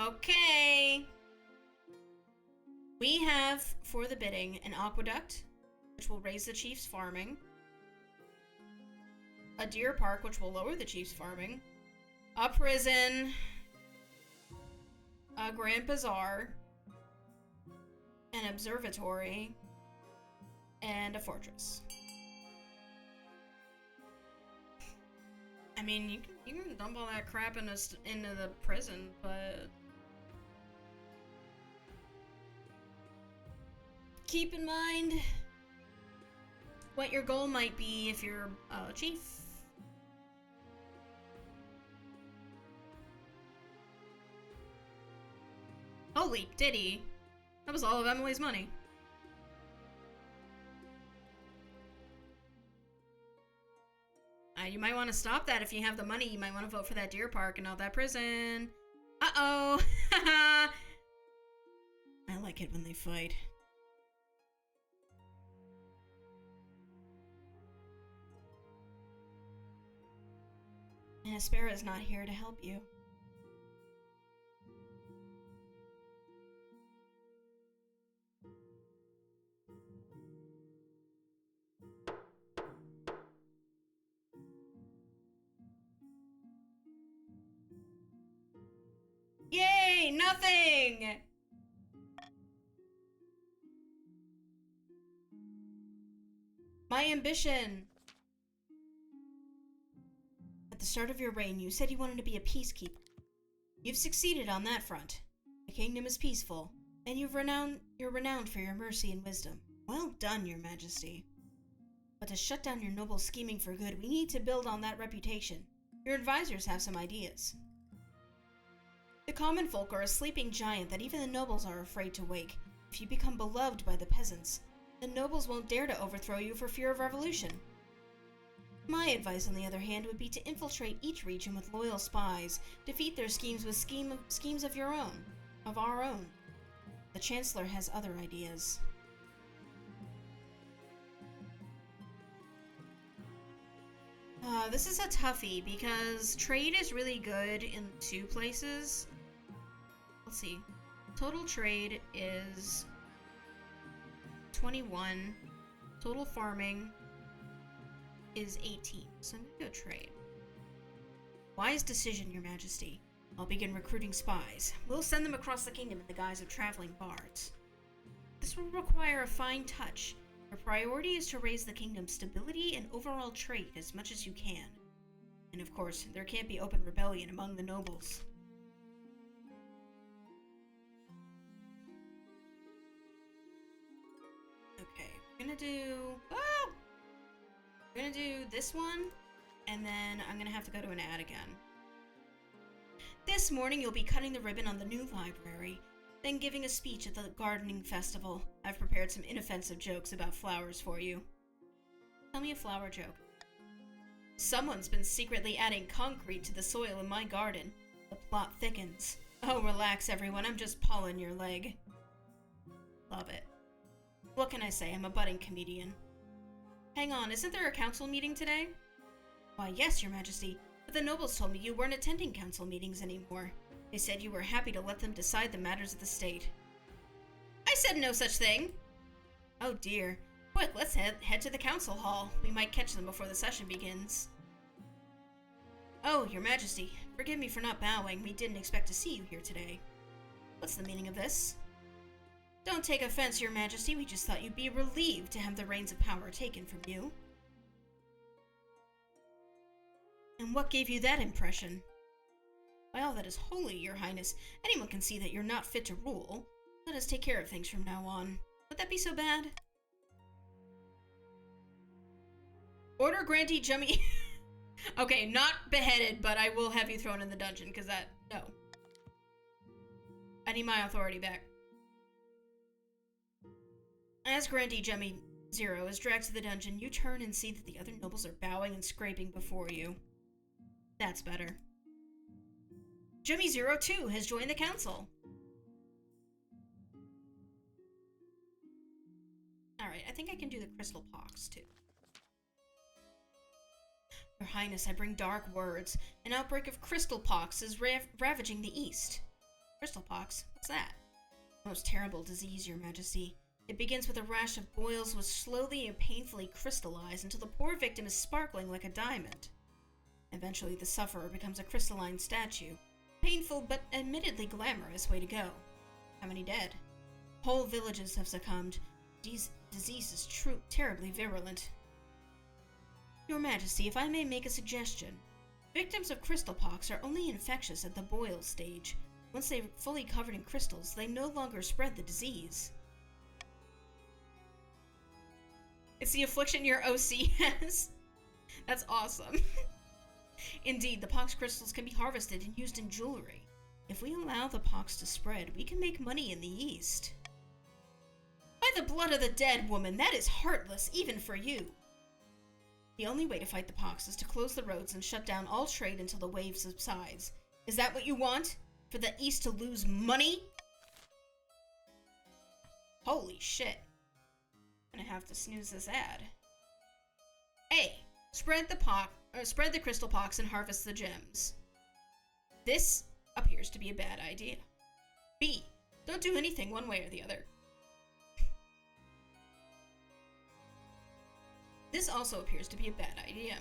Okay. We have, for the bidding, an aqueduct, which will raise the chief's farming. A deer park, which will lower the chief's farming. A prison. A grand bazaar. An observatory. And a fortress. I mean, you can dump all that crap into the prison, but... keep in mind what your goal might be if you're a chief. Holy ditty. That was all of Emily's money. You might want to stop that if you have the money. You might want to vote for that deer park and not that prison. Uh-oh. I like it when they fight. And Aspera is not here to help you. Yay! Nothing! My ambition! At the start of your reign, you said you wanted to be a peacekeeper. You've succeeded on that front. The kingdom is peaceful, and you're renowned for your mercy and wisdom. Well done, your majesty. But to shut down your noble scheming for good, we need to build on that reputation. Your advisors have some ideas. The common folk are a sleeping giant that even the nobles are afraid to wake. If you become beloved by the peasants, the nobles won't dare to overthrow you for fear of revolution. My advice, on the other hand, would be to infiltrate each region with loyal spies, defeat their schemes with schemes of our own. The Chancellor has other ideas. This is a toughie because trade is really good in two places. Let's see. Total trade is 21. Total farming is 18. So I'm gonna go trade. Wise decision, your majesty. I'll begin recruiting spies. We'll send them across the kingdom in the guise of traveling bards. This will require a fine touch. Our priority is to raise the kingdom's stability and overall trade as much as you can. And of course, there can't be open rebellion among the nobles. Okay, we're gonna do this one, and then I'm gonna have to go to an ad again. This morning you'll be cutting the ribbon on the new library, then giving a speech at the gardening festival. I've prepared some inoffensive jokes about flowers for you. Tell me a flower joke. Someone's been secretly adding concrete to the soil in my garden. The plot thickens. Oh, relax everyone, I'm just pawing your leg. Love it. What can I say, I'm a budding comedian. Hang on, isn't there a council meeting today? Why yes, your majesty, but the nobles told me you weren't attending council meetings anymore. They said you were happy to let them decide the matters of the state. I said no such thing! Oh dear. Quick, let's head to the council hall. We might catch them before the session begins. Oh, your majesty, forgive me for not bowing. We didn't expect to see you here today. What's the meaning of this? Don't take offense, Your Majesty. We just thought you'd be relieved to have the reins of power taken from you. And what gave you that impression? By all that is holy, Your Highness, anyone can see that you're not fit to rule. Let us take care of things from now on. Would that be so bad? Order Grantee Jummy... Okay, not beheaded, but I will have you thrown in the dungeon, because that... No. I need my authority back. As Grantee Jummy Zero is dragged to the dungeon, you turn and see that the other nobles are bowing and scraping before you. That's better. Jummy Zero, too, has joined the council. Alright, I think I can do the crystal pox, too. Your Highness, I bring dark words. An outbreak of crystal pox is ravaging the east. Crystal pox? What's that? Most terrible disease, Your Majesty. It begins with a rash of boils which slowly and painfully crystallize until the poor victim is sparkling like a diamond. Eventually, the sufferer becomes a crystalline statue. Painful, but admittedly glamorous way to go. How many dead? Whole villages have succumbed. Disease is terribly virulent. Your Majesty, if I may make a suggestion. Victims of crystal pox are only infectious at the boil stage. Once they're fully covered in crystals, they no longer spread the disease. It's the affliction your OC has. That's awesome. Indeed, the pox crystals can be harvested and used in jewelry. If we allow the pox to spread, we can make money in the East. By the blood of the dead, woman, that is heartless, even for you. The only way to fight the pox is to close the roads and shut down all trade until the wave subsides. Is that what you want? For the East to lose money? Holy shit. I'm gonna have to snooze this ad. A. Spread the crystal pox and harvest the gems. This appears to be a bad idea. B. Don't do anything one way or the other. This also appears to be a bad idea.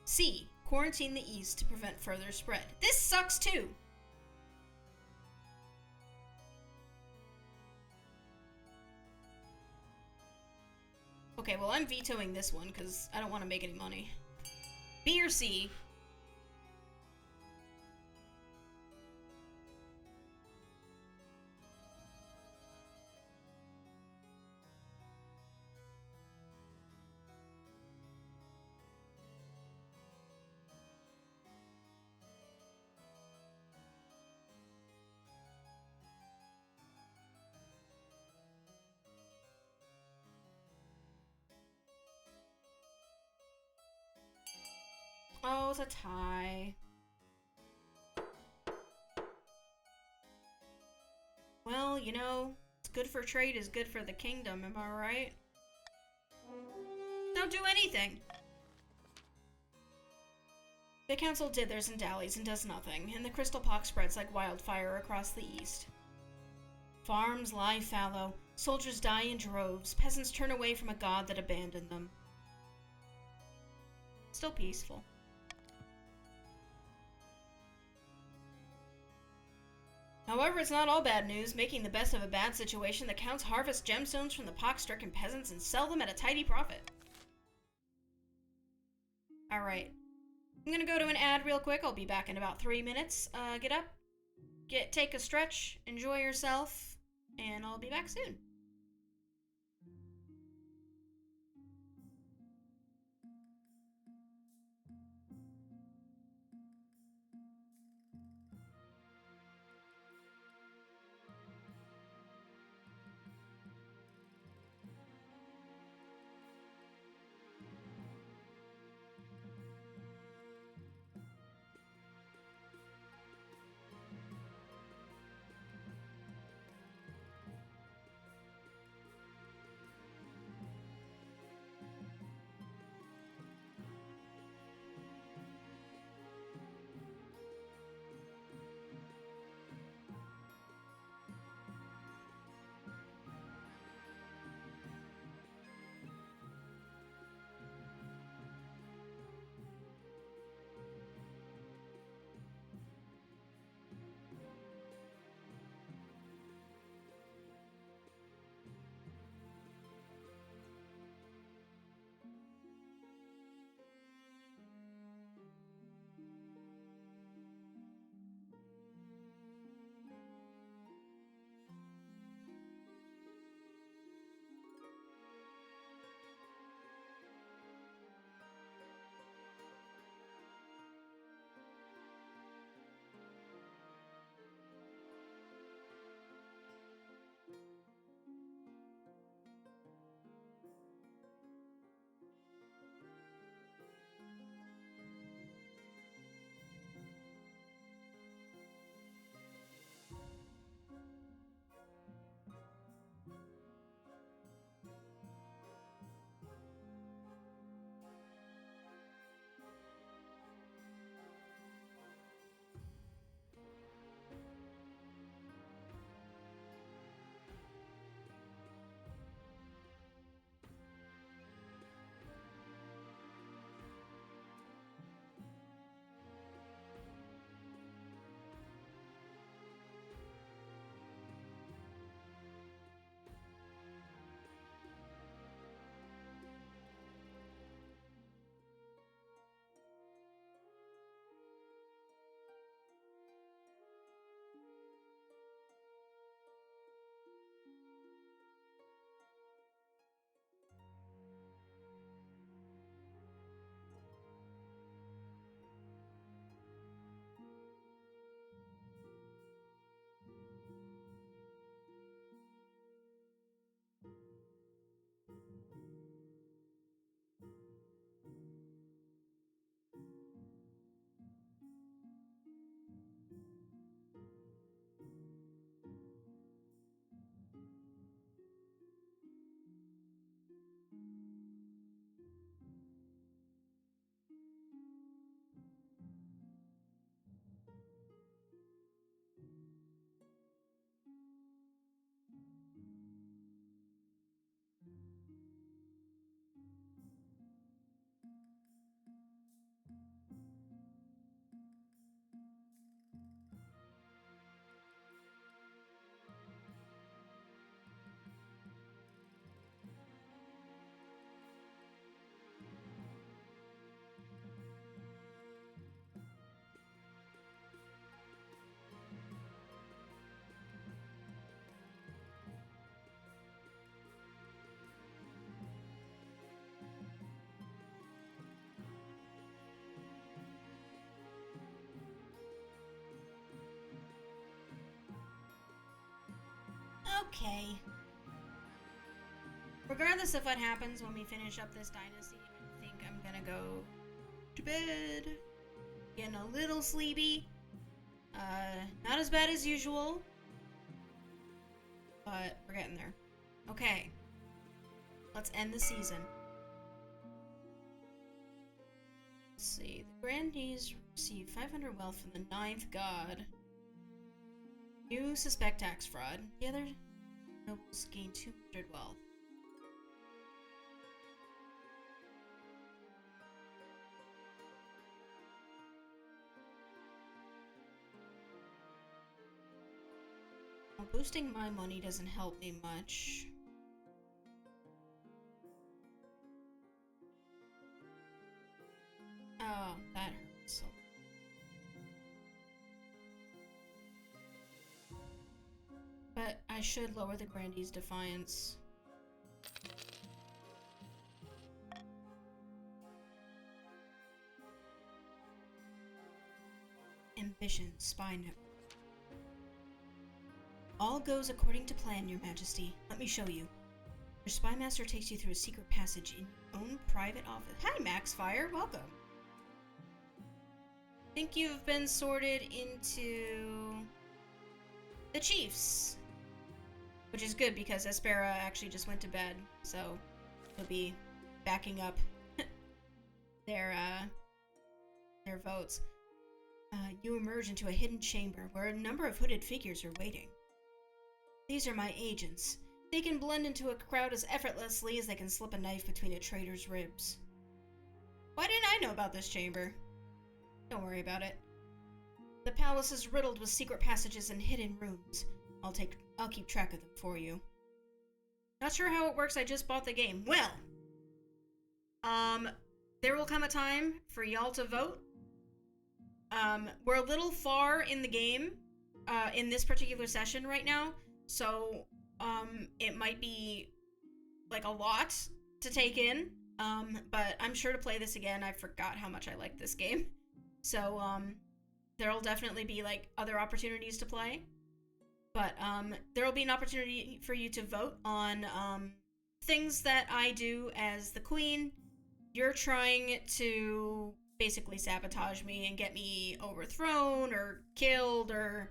C. Quarantine the East to prevent further spread. This sucks too! Okay, well I'm vetoing this one because I don't want to make any money. B or C? Oh, it's a tie. Well, you know, it's good for trade is good for the kingdom, am I right? Don't do anything! The council dithers and dallies and does nothing, and the crystal pox spreads like wildfire across the east. Farms lie fallow, soldiers die in droves, peasants turn away from a god that abandoned them. Still peaceful. However, it's not all bad news. Making the best of a bad situation, the counts harvest gemstones from the pox-stricken peasants and sell them at a tidy profit. Alright. I'm gonna go to an ad real quick. I'll be back in about 3 minutes. Get up, take a stretch, enjoy yourself, and I'll be back soon. Okay. Regardless of what happens when we finish up this dynasty, I think I'm gonna go to bed. Getting a little sleepy. Not as bad as usual. But we're getting there. Okay. Let's end the season. Let's see. The grandees receive 500 wealth from the ninth god. You suspect tax fraud. The other nobles gain 200 wealth. Well, boosting my money doesn't help me much. Oh, that hurts. But I should lower the Grandee's Defiance. Ambition, Spy Network. All goes according to plan, Your Majesty. Let me show you. Your spy master takes you through a secret passage in your own private office. Hi, Maxfire. Welcome. Think you've been sorted into the Chiefs, which is good because Espera actually just went to bed, so he'll be backing up their votes. You emerge into a hidden chamber where a number of hooded figures are waiting. These are my agents. They can blend into a crowd as effortlessly as they can slip a knife between a traitor's ribs. Why didn't I know about this chamber? Don't worry about it. The palace is riddled with secret passages and hidden rooms. I'll keep track of them for you. Not sure how it works, I just bought the game. Well, there will come a time for y'all to vote. We're a little far in the game, in this particular session right now, so, it might be, like, a lot to take in, but I'm sure to play this again. I forgot how much I like this game. So, there'll definitely be, like, other opportunities to play. But, there'll be an opportunity for you to vote on, things that I do as the queen. You're trying to basically sabotage me and get me overthrown or killed or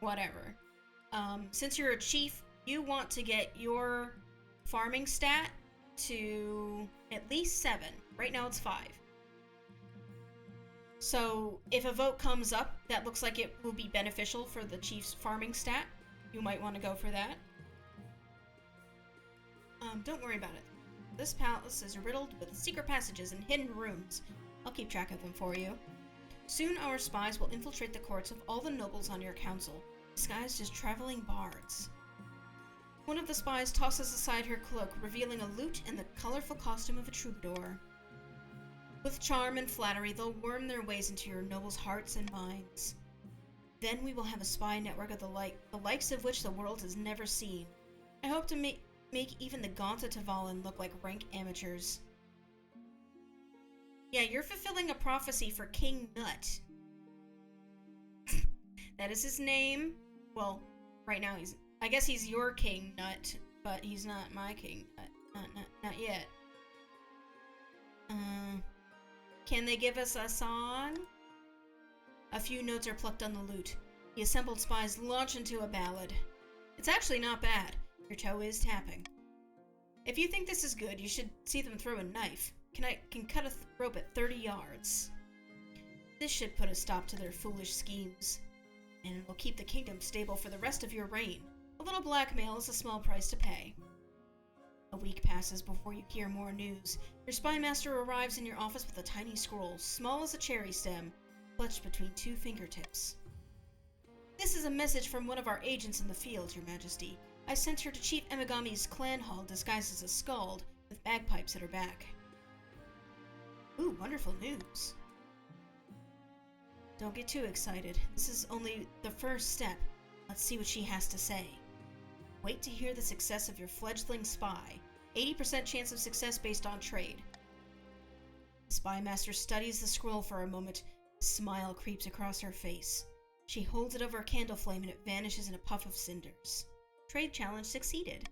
whatever. Since you're a chief, you want to get your farming stat to at least 7. Right now it's 5. So if a vote comes up that looks like it will be beneficial for the chief's farming stat, you might want to go for that. Don't worry about it. This palace is riddled with secret passages and hidden rooms. I'll keep track of them for you. Soon our spies will infiltrate the courts of all the nobles on your council, disguised as traveling bards. One of the spies tosses aside her cloak, revealing a lute and the colorful costume of a troubadour. With charm and flattery, they'll worm their ways into your nobles' hearts and minds. Then we will have a spy network of the likes of which the world has never seen. I hope to make even the Gaunta Tavalin look like rank amateurs. Yeah, you're fulfilling a prophecy for King Nut. That is his name. Well, right now I guess he's your King Nut, but he's not my King Nut. Not yet. Can they give us a song? A few notes are plucked on the lute. The assembled spies launch into a ballad. It's actually not bad. Your toe is tapping. If you think this is good, you should see them throw a knife. Can cut a rope at 30 yards. This should put a stop to their foolish schemes, and it will keep the kingdom stable for the rest of your reign. A little blackmail is a small price to pay. A week passes before you hear more news. Your spy master arrives in your office with a tiny scroll, small as a cherry stem, clutched between 2 fingertips. This is a message from one of our agents in the field, Your Majesty. I sent her to Chief Emigami's clan hall disguised as a skald, with bagpipes at her back. Ooh, wonderful news. Don't get too excited. This is only the first step. Let's see what she has to say. Wait to hear the success of your fledgling spy. 80% chance of success based on trade. The spy master studies the scroll for a moment. A smile creeps across her face. She holds it over a candle flame and it vanishes in a puff of cinders. trade challenge succeeded.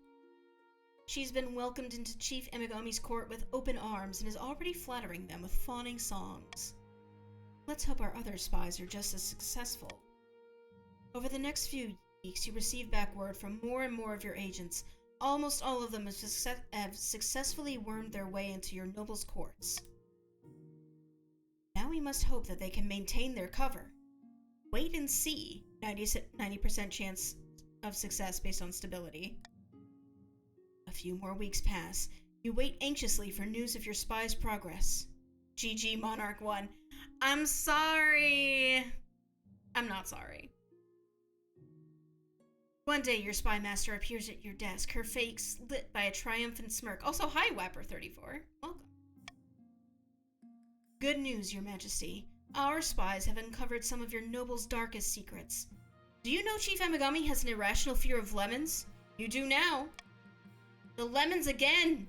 She's been welcomed into Chief Emigami's court with open arms and is already flattering them with fawning songs. Let's hope our other spies are just as successful. Over the next few weeks, you receive back word from more and more of your agents. Almost all of them have successfully wormed their way into your noble's courts. Now we must hope that they can maintain their cover. Wait and see. 90% chance of success based on stability. A few more weeks pass. You wait anxiously for news of your spy's progress. GG Monarch 1. I'm sorry. I'm not sorry. One day, your spy master appears at your desk, her face lit by a triumphant smirk. Also, hi, Wapper34. Welcome. Good news, your majesty. Our spies have uncovered some of your noble's darkest secrets. Do you know Chief Emigami has an irrational fear of lemons? You do now. The lemons again!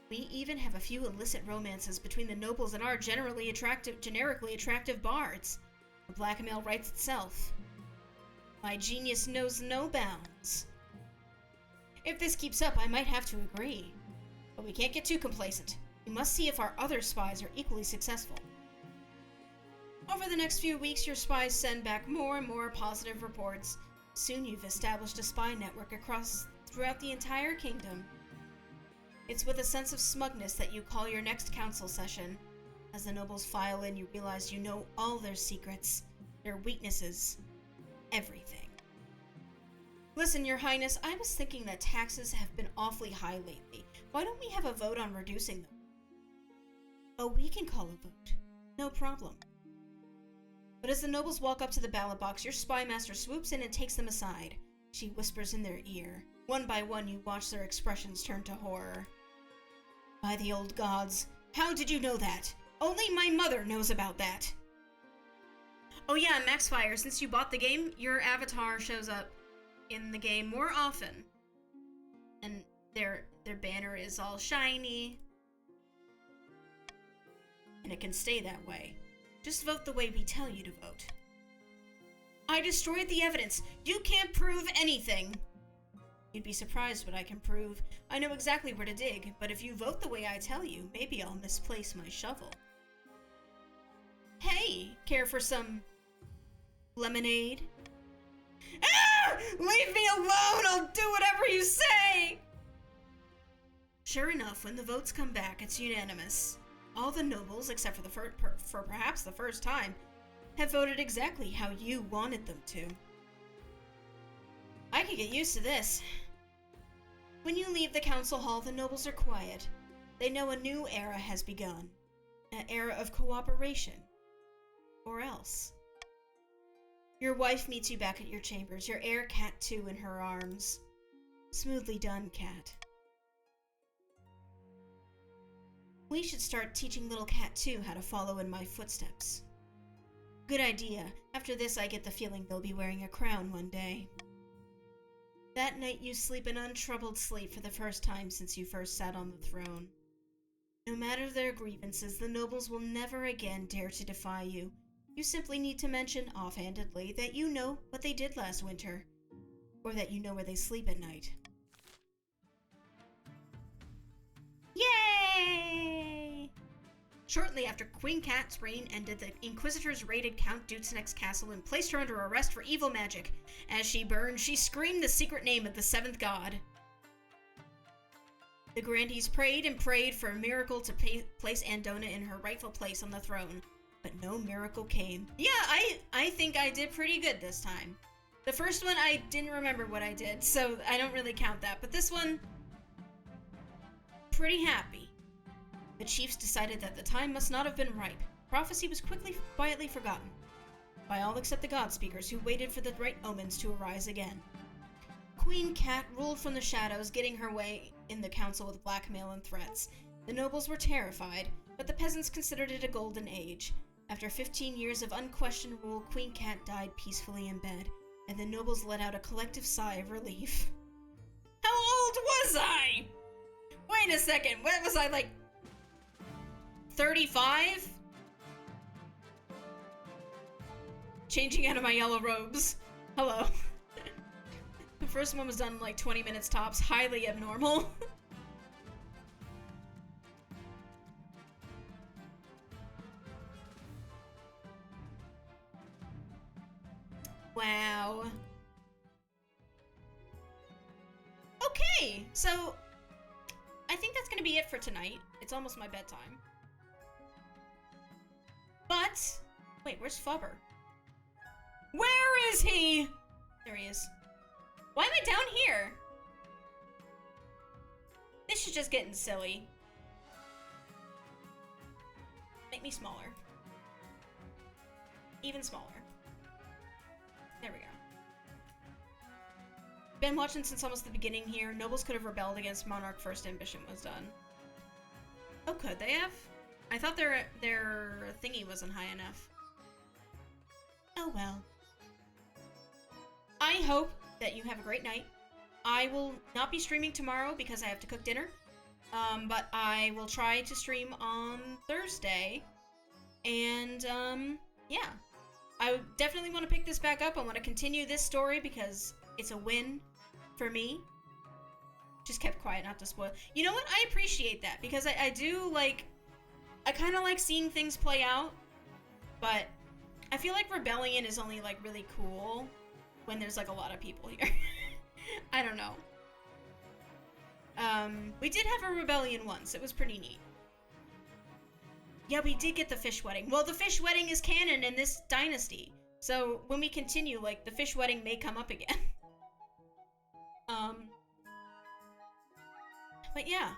We even have a few illicit romances between the nobles and our generically attractive bards. The blackmail writes itself. My genius knows no bounds. If this keeps up, I might have to agree. But we can't get too complacent. We must see if our other spies are equally successful. Over the next few weeks, your spies send back more and more positive reports. Soon you've established a spy network throughout the entire kingdom. It's with a sense of smugness that you call your next council session. As the nobles file in, you realize you know all their secrets, their weaknesses, everything. Listen, your highness, I was thinking that taxes have been awfully high lately. Why don't we have a vote on reducing them? Oh, we can call a vote. No problem. But as the nobles walk up to the ballot box, your spy master swoops in and takes them aside. She whispers in their ear. One by one, you watch their expressions turn to horror. By the old gods, how did you know that? Only my mother knows about that. Oh yeah, Maxfire, since you bought the game, your avatar shows up in the game more often. And their banner is all shiny. And it can stay that way. Just vote the way we tell you to vote. I destroyed the evidence. You can't prove anything. You'd be surprised what I can prove. I know exactly where to dig, but if you vote the way I tell you, maybe I'll misplace my shovel. Hey, care for some lemonade? Ah! Leave me alone! I'll do whatever you say! Sure enough, when the votes come back, it's unanimous. All the nobles, except for perhaps the first time, have voted exactly how you wanted them to. I could get used to this. When you leave the council hall, the nobles are quiet. They know a new era has begun. An era of cooperation. Or else. Your wife meets you back at your chambers, your heir cat too in her arms. Smoothly done, cat. We should start teaching little cat too how to follow in my footsteps. Good idea. After this, I get the feeling they'll be wearing a crown one day. That night, you sleep an untroubled sleep for the first time since you first sat on the throne. No matter their grievances, the nobles will never again dare to defy you. You simply need to mention offhandedly that you know what they did last winter, or that you know where they sleep at night. Yay! Shortly after Queen Cat's reign ended, the Inquisitors raided Count Dutzenek's castle and placed her under arrest for evil magic. As she burned, she screamed the secret name of the seventh god. The grandees prayed and prayed for a miracle to place Andona in her rightful place on the throne, but no miracle came. Yeah, I think I did pretty good this time. The first one, I didn't remember what I did, so I don't really count that, but this one, pretty happy. The chiefs decided that the time must not have been ripe. Prophecy was quietly forgotten, by all except the god speakers who waited for the right omens to arise again. Queen Cat ruled from the shadows, getting her way in the council with blackmail and threats. The nobles were terrified, but the peasants considered it a golden age. After 15 years of unquestioned rule, Queen Cat died peacefully in bed, and the nobles let out a collective sigh of relief. How old was I? Wait a second, what was I, like, 35? Changing out of my yellow robes. Hello. first one was done in like 20 minutes tops. Highly abnormal. Wow. Okay, so I think that's gonna be it for tonight. It's almost my bedtime. But, wait, where's Fubber? Where is he? There he is. Why am I down here? This is just getting silly. Make me smaller. Even smaller. There we go. Been watching since almost the beginning here. Nobles could have rebelled against Monarch first ambition was done. Oh, could they have? I thought their thingy wasn't high enough. Oh well. I hope that you have a great night. I will not be streaming tomorrow because I have to cook dinner. But I will try to stream on Thursday. And, yeah. I definitely want to pick this back up. I want to continue this story because it's a win for me. Just kept quiet, not to spoil. You know what? I appreciate that because I do, like... I kind of like seeing things play out. But I feel like Rebellion is only, like, really cool when there's, like, a lot of people here. I don't know. We did have a rebellion once. It was pretty neat. Yeah, we did get the fish wedding. Well, the fish wedding is canon in this dynasty. So, when we continue, like, the fish wedding may come up again. But yeah.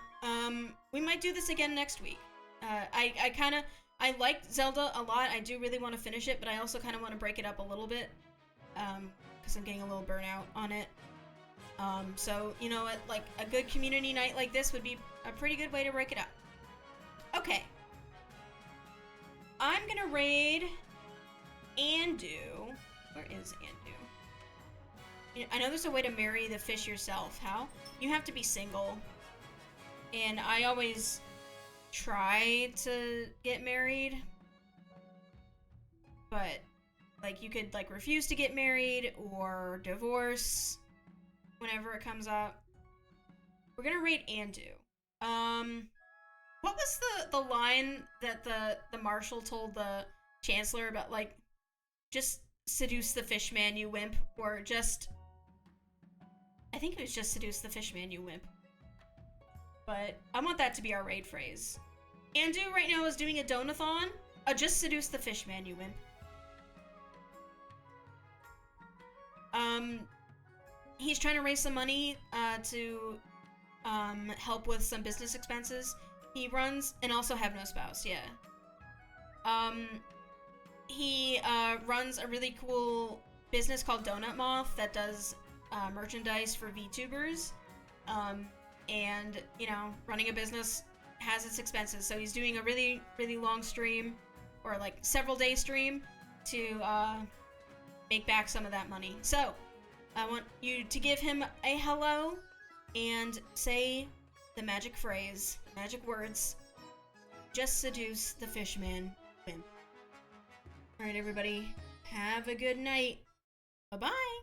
We might do this again next week. I liked Zelda a lot. I do really want to finish it, but I also kind of want to break it up a little bit. Because I'm getting a little burnout on it. So, you know what, like, a good community night like this would be a pretty good way to break it up. Okay. I'm gonna raid Andu. Where is Andu? You know, I know there's a way to marry the fish yourself. How? You have to be single. And I always try to get married. But, like, you could, like, refuse to get married or divorce whenever it comes up. We're gonna raid Andu. What was the line that the marshal told the chancellor about, like, just seduce the fishman, you wimp, or just... I think it was just seduce the fishman, you wimp. But I want that to be our raid phrase. Andu right now is doing a donathon. Just seduce the fishman, you wimp. He's trying to raise some money to help with some business expenses. He runs, and also have no spouse, yeah. He runs a really cool business called Donut Moth that does merchandise for VTubers. And, you know, running a business has its expenses. So he's doing a really, really long stream, or like several day stream, to make back some of that money. So, I want you to give him a hello and say the magic phrase, magic words. Just seduce the fishman. Win. Alright, everybody. Have a good night. Bye-bye.